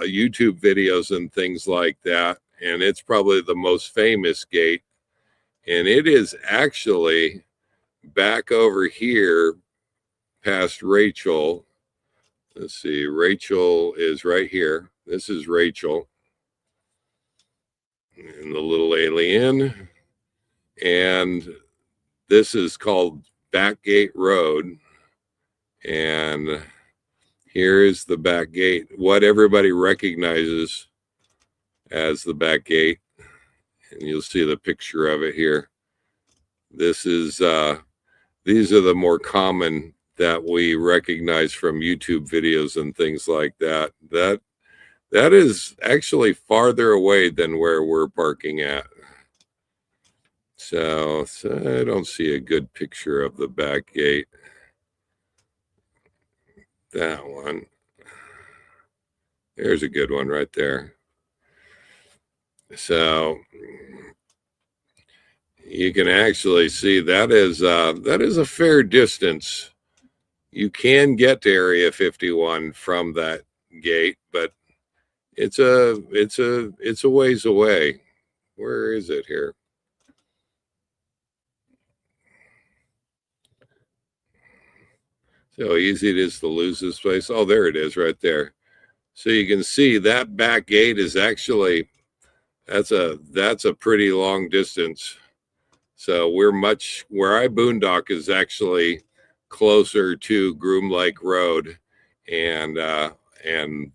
YouTube videos and things like that. And it's probably the most famous gate. And it is actually back over here past Rachel. Let's see, Rachel is right here. This is Rachel and the little alien. And this is called Backgate Road. And here is the back gate, what everybody recognizes as the back gate. And you'll see the picture of it here. This is these are the more common that we recognize from YouTube videos and things like that. That is actually farther away than where we're parking at. So I don't see a good picture of the back gate. That one. There's a good one right there. So you can actually see that is a fair distance. You can get to Area 51 from that gate, but it's a ways away. Where is it here? So easy it is to lose this place. Oh, there it is right there. So you can see that back gate is actually, that's a pretty long distance. So where I boondock is actually closer to Groom Lake Road, and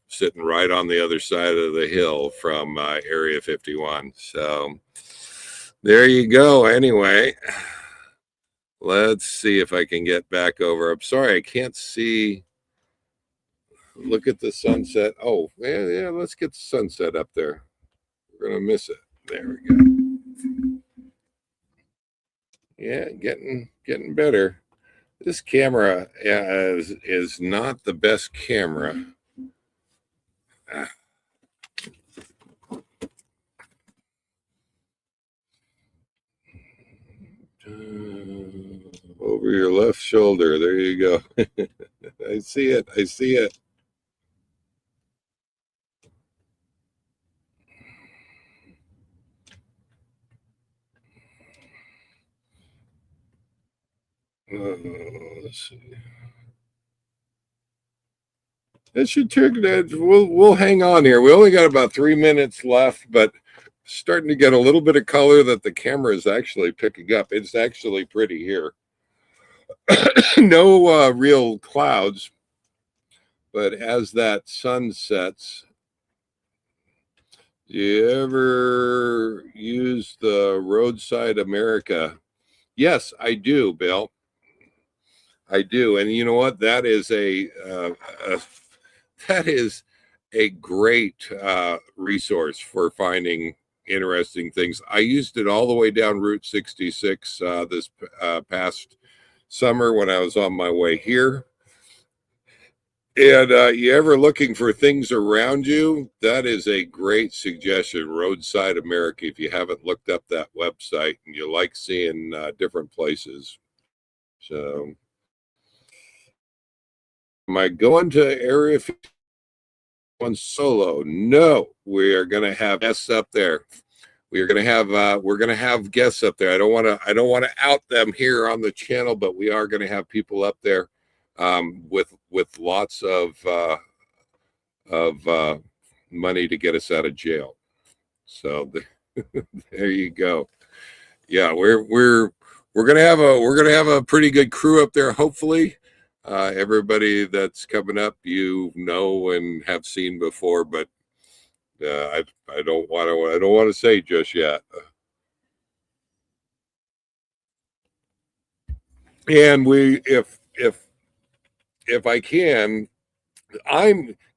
sitting right on the other side of the hill from Area 51. So there you go. Anyway, let's see if I can get back over. I'm sorry, I can't see. Look at the sunset. Oh, yeah, let's get the sunset up there. We're going to miss it. There we go. Yeah, getting better. This camera is not the best camera. Over your left shoulder. There you go. I see it. I see it. Let's see. It should take that. We'll hang on here. We only got about 3 minutes left, but starting to get a little bit of color that the camera is actually picking up. It's actually pretty here. No real clouds, but as that sun sets, do you ever use the Roadside America? Yes, I do, Bill. I do, and you know what? That is a great resource for finding interesting things. I used it all the way down Route 66 this past summer when I was on my way here. And you ever looking for things around you? That is a great suggestion, Roadside America, if you haven't looked up that website and you like seeing different places. So, am I going to Area 51 solo? No, we are going to have guests up there. We're going to have guests up there. I don't want to out them here on the channel, but we are going to have people up there with lots of money to get us out of jail. So there you go. Yeah, we're gonna have a pretty good crew up there. Hopefully, everybody that's coming up, you know and have seen before, but I don't want to say just yet. And if I can,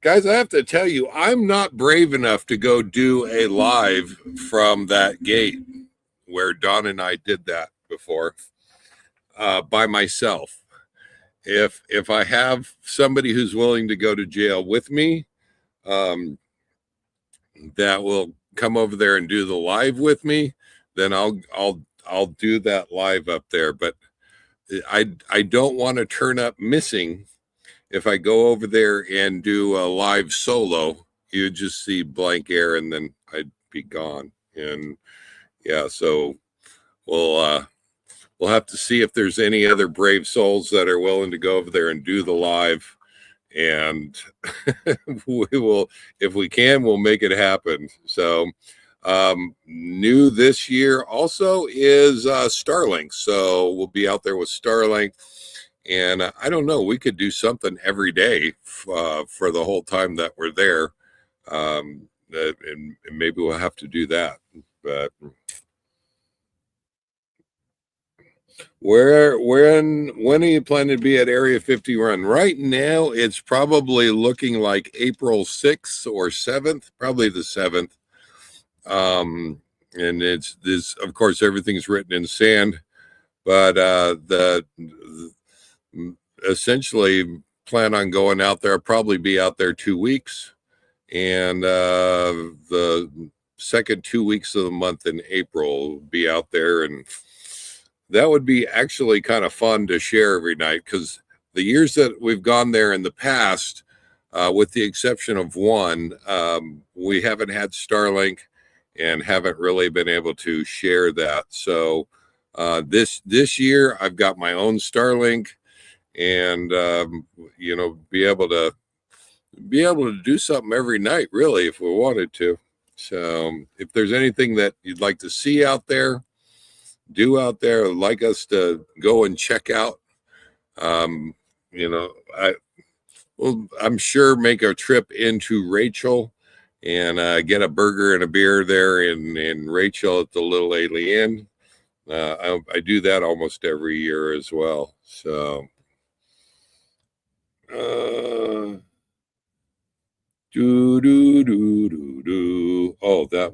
guys, I have to tell you, I'm not brave enough to go do a live from that gate where Don and I did that before by myself. If I have somebody who's willing to go to jail with me, that will come over there and do the live with me, then I'll do that live up there. But I don't want to turn up missing. If I go over there and do a live solo, you just see blank air and then I'd be gone. And yeah, so we'll have to see if there's any other brave souls that are willing to go over there and do the live. And we will, if we can, we'll make it happen. So new this year also is Starlink. So we'll be out there with Starlink. And I don't know, we could do something every day for the whole time that we're there. And maybe we'll have to do that. But when are you planning to be at Area 51? Right now, it's probably looking like April 6th or 7th, probably the 7th. And it's this, of course, everything's written in sand, but the essentially plan on going out there. I'll probably be out there 2 weeks, and the second 2 weeks of the month in April, be out there, and that would be actually kind of fun to share every night, because the years that we've gone there in the past, with the exception of one, we haven't had Starlink and haven't really been able to share that. So this year I've got my own Starlink, and be able to do something every night, really, if we wanted to. So if there's anything that you'd like to see out there, do out there, like us to go and check out, I'm sure make a trip into Rachel and get a burger and a beer there in Rachel at the Little Italy Inn. I do that almost every year as well. So oh, that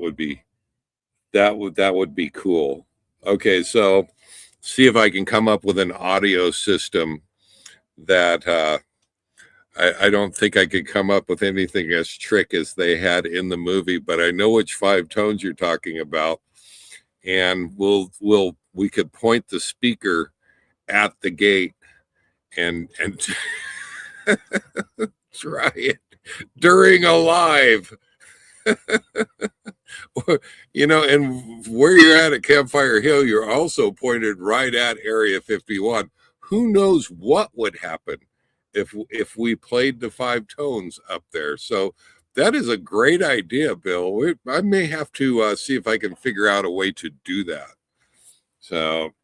would be cool. Okay, so see if I can come up with an audio system that I don't think I could come up with anything as trick as they had in the movie, but I know which 5 tones you're talking about, and we could point the speaker at the gate and try it during a live. And where you're at Campfire Hill, you're also pointed right at Area 51. Who knows what would happen if we played the 5 tones up there? So that is a great idea, Bill. I may have to see if I can figure out a way to do that. So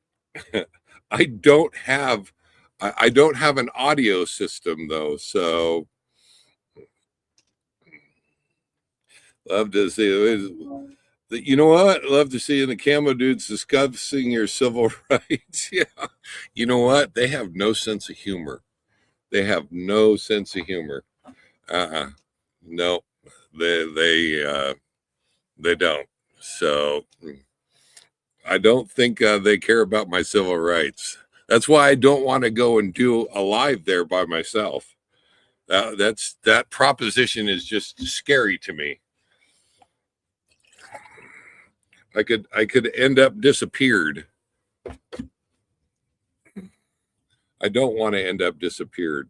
I don't have an audio system though, so love to see. You know what? Love to see in the Camo Dudes discussing your civil rights. Yeah. You know what? They have no sense of humor. They have no sense of humor. No, they don't. So I don't think they care about my civil rights. That's why I don't want to go and do a live there by myself. That proposition is just scary to me. I could end up disappeared. I don't want to end up disappeared.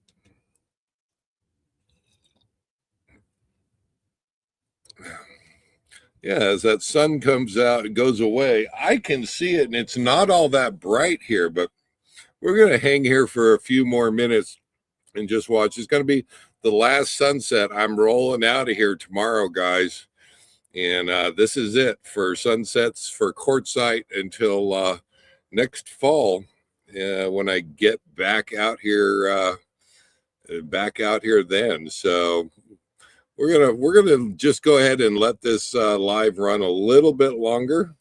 Yeah, as that sun comes out, it goes away. I can see it, and it's not all that bright here, but we're going to hang here for a few more minutes and just watch. It's going to be the last sunset. I'm rolling out of here tomorrow, guys. And this is it for sunsets for Quartzsite until next fall when I get back out here then. So we're gonna just go ahead and let this live run a little bit longer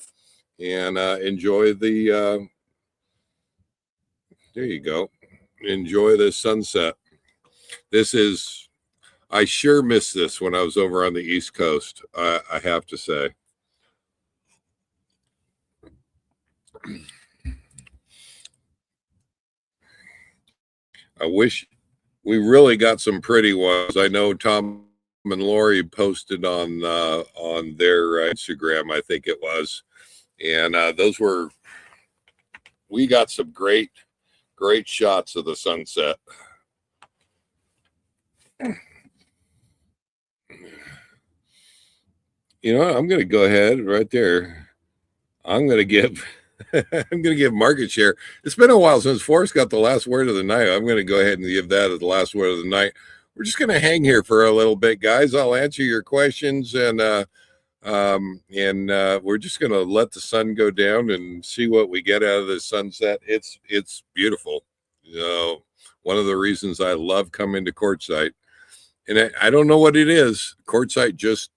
and enjoy the there you go, enjoy the sunset. I sure missed this when I was over on the East Coast, I have to say. I wish we really got some pretty ones. I know Tom and Lori posted on their Instagram, I think it was, and we got some great shots of the sunset. I'm going to go ahead right there. I'm going to give market share. It's been a while since Forrest got the last word of the night. I'm going to go ahead and give that as the last word of the night. We're just going to hang here for a little bit, guys. I'll answer your questions, and we're just going to let the sun go down and see what we get out of the sunset. It's beautiful. You know, one of the reasons I love coming to Quartzsite, and I don't know what it is. Quartzsite just,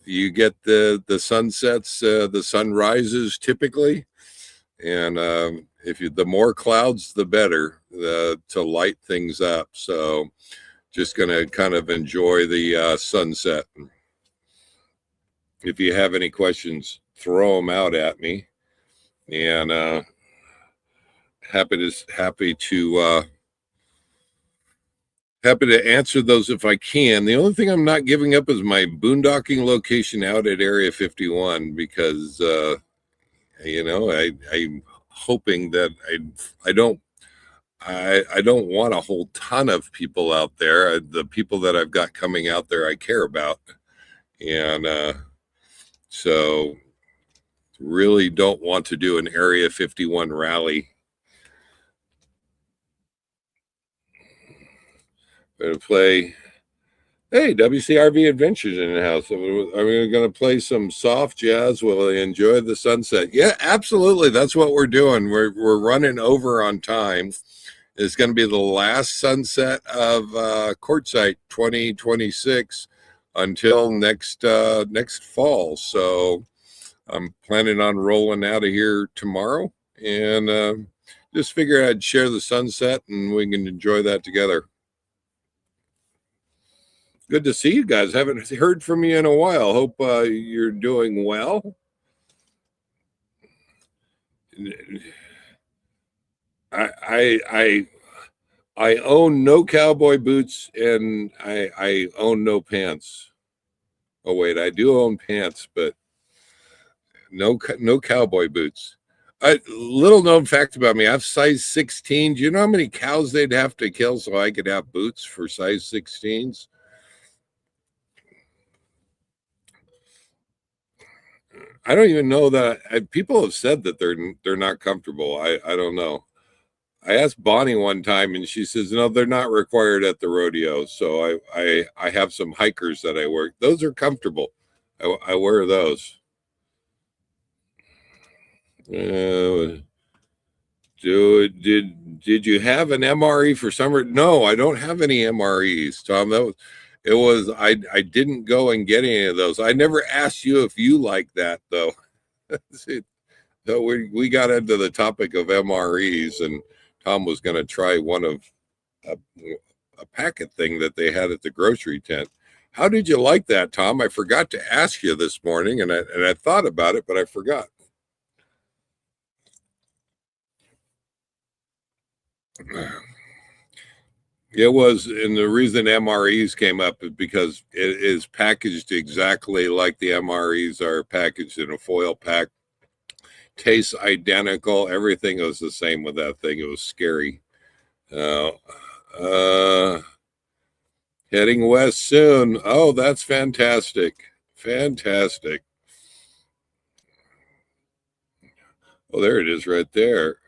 you get the sunsets, the sunrises typically, and if you, the more clouds, the better to light things up. So just gonna kind of enjoy the sunset. If you have any questions, throw them out at me, and happy to answer those if I can. The only thing I'm not giving up is my boondocking location out at Area 51, because you know, I'm hoping that I don't want a whole ton of people out there. The people that I've got coming out there I care about, and so really don't want to do an Area 51 rally. Going to play, hey, WCRV Adventures in the house. Are we going to play some soft jazz while I enjoy the sunset? Yeah, absolutely. That's what we're doing. We're running over on time. It's going to be the last sunset of Quartzsite 2026 until next fall. So I'm planning on rolling out of here tomorrow, and just figured I'd share the sunset and we can enjoy that together. Good to see you guys. Haven't heard from you in a while. Hope you're doing well. I own no cowboy boots, and I own no pants. Oh wait, I do own pants, but no cowboy boots. Little known fact about me: I have size 16. Do you know how many cows they'd have to kill so I could have boots for size 16s? I don't even know that. People have said that they're not comfortable. I don't know. I asked Bonnie one time, and she says no, they're not required at the rodeo. So I have some hikers that I wear. Those are comfortable. I wear those. Did you have an MRE for summer? No, I don't have any MREs, Tom. I didn't go and get any of those. I never asked you if you like that though. So we got into the topic of MREs, and Tom was going to try one of a packet thing that they had at the grocery tent. How did you like that, Tom? I forgot to ask you this morning, and I thought about it, but I forgot. It was, and the reason MREs came up is because it is packaged exactly like the MREs are packaged in a foil pack. Tastes identical. Everything was the same with that thing. It was scary. Heading west soon. Oh, that's fantastic. Fantastic. Oh, there it is right there.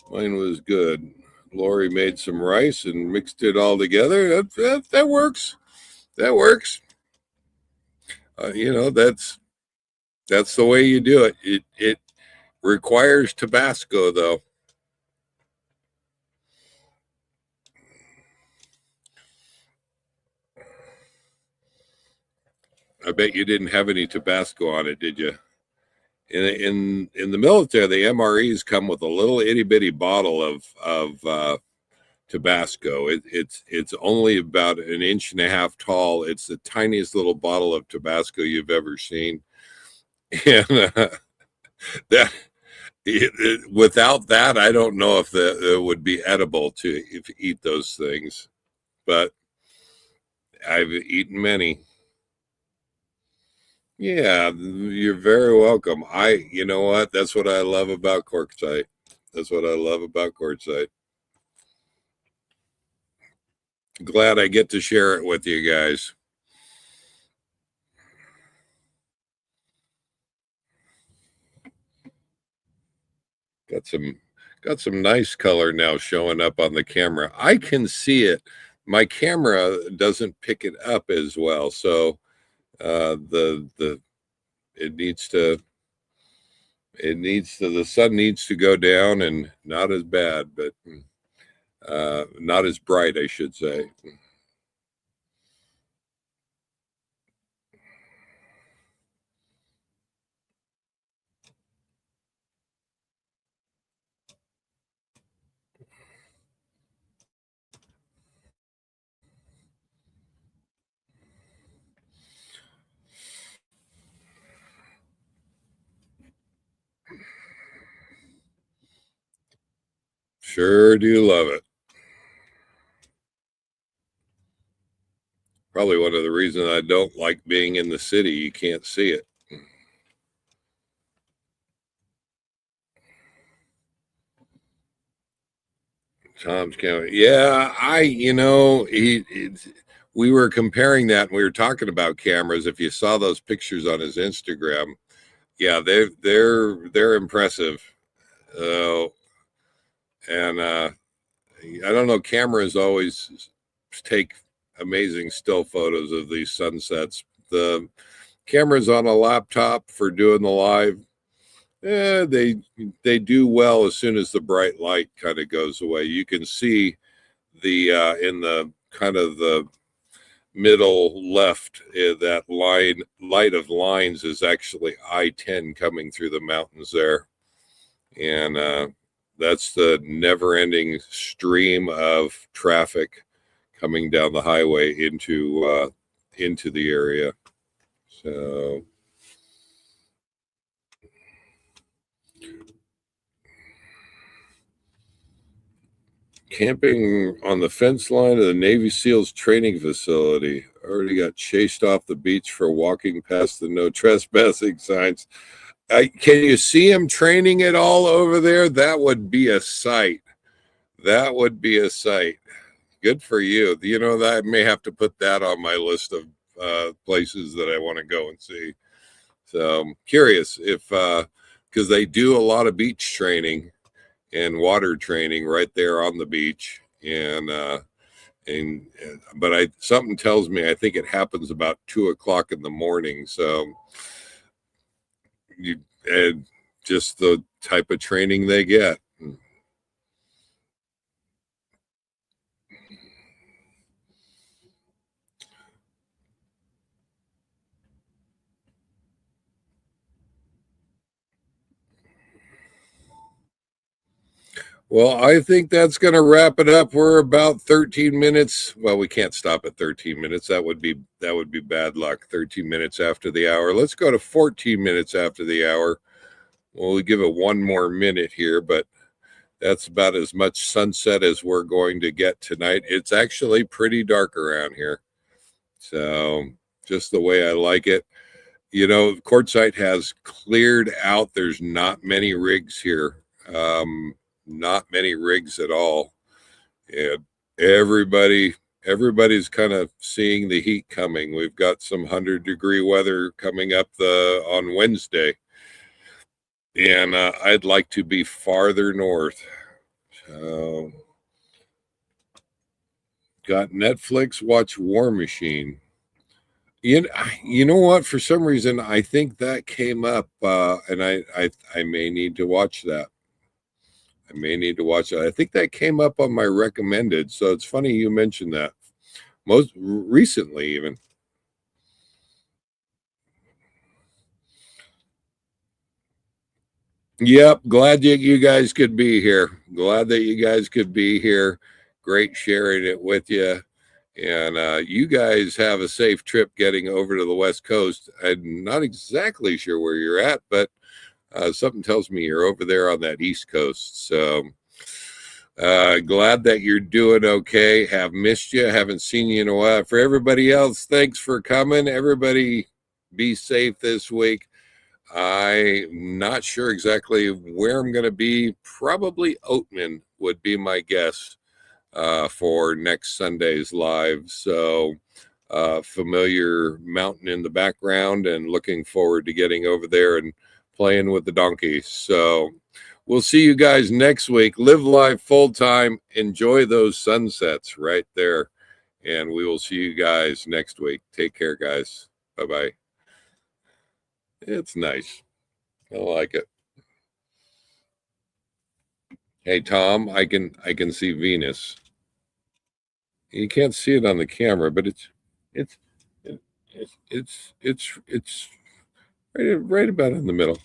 Mine was good. Lori made some rice and mixed it all together. That works. That works. You know, that's the way you do it. It requires Tabasco, though. I bet you didn't have any Tabasco on it, did you? In the military, the MREs come with a little itty bitty bottle of Tabasco. It's only about an inch and a half tall. It's the tiniest little bottle of Tabasco you've ever seen, and without that, I don't know if it would be edible to eat those things. But I've eaten many. Yeah, you're very welcome. You know what? That's what I love about Quartzsite. That's what I love about Quartzsite. Glad I get to share it with you guys. Got some nice color now showing up on the camera. I can see it. My camera doesn't pick it up as well, so it needs to It needs to, the sun needs to go down, and not as bad, but not as bright, I should say. Sure do love it. Probably one of the reasons I don't like being in the city. You can't see it. Tom's County. Yeah, we were comparing that and we were talking about cameras. If you saw those pictures on his Instagram, yeah, they're impressive. Uh, and I don't know, cameras always take amazing still photos of these sunsets. The cameras on a laptop for doing the live, they do well as soon as the bright light kind of goes away. You can see the in the kind of the middle left, that light of lines is actually I-10 coming through the mountains there, and that's the never-ending stream of traffic coming down the highway into the area. So camping on the fence line of the Navy SEALs training facility. Already got chased off the beach for walking past the no trespassing signs. Can you see him training it all over there? That would be a sight. That would be a sight. Good for you. You know, that I may have to put that on my list of places that I want to go and see. So I'm curious if, because they do a lot of beach training and water training right there on the beach, and but something tells me I think it happens about 2 o'clock in the morning. So you and just the type of training they get. Well, I think that's going to wrap it up. We're about 13 minutes. Well, we can't stop at 13 minutes. That would be bad luck. 13 minutes after the hour. Let's go to 14 minutes after the hour. We'll give it one more minute here, but that's about as much sunset as we're going to get tonight. It's actually pretty dark around here. So, just the way I like it. You know, Quartzsite has cleared out. There's not many rigs here. Not many rigs at all. And everybody's kind of seeing the heat coming. We've got some 100-degree weather coming up on Wednesday. And I'd like to be farther north. Got Netflix, watch War Machine. You know what? For some reason, I think that came up, and I may need to watch that. I may need to watch it. I think that came up on my recommended. So it's funny you mentioned that. Most recently, even. Yep. Glad that you guys could be here. Glad that you guys could be here. Great sharing it with you. And you guys have a safe trip getting over to the West Coast. I'm not exactly sure where you're at, but something tells me you're over there on that East Coast. So glad that you're doing okay. Have missed you. Haven't seen you in a while. For everybody else, thanks for coming. Everybody be safe this week. I'm not sure exactly where I'm going to be. Probably Oatman would be my guess for next Sunday's live. So familiar mountain in the background, and looking forward to getting over there and playing with the donkeys. So we'll see you guys next week. Live life full time. Enjoy those sunsets right there. And we will see you guys next week. Take care, guys. Bye bye. It's nice. I like it. Hey Tom, I can see Venus. You can't see it on the camera, but it's it, it's right about in the middle.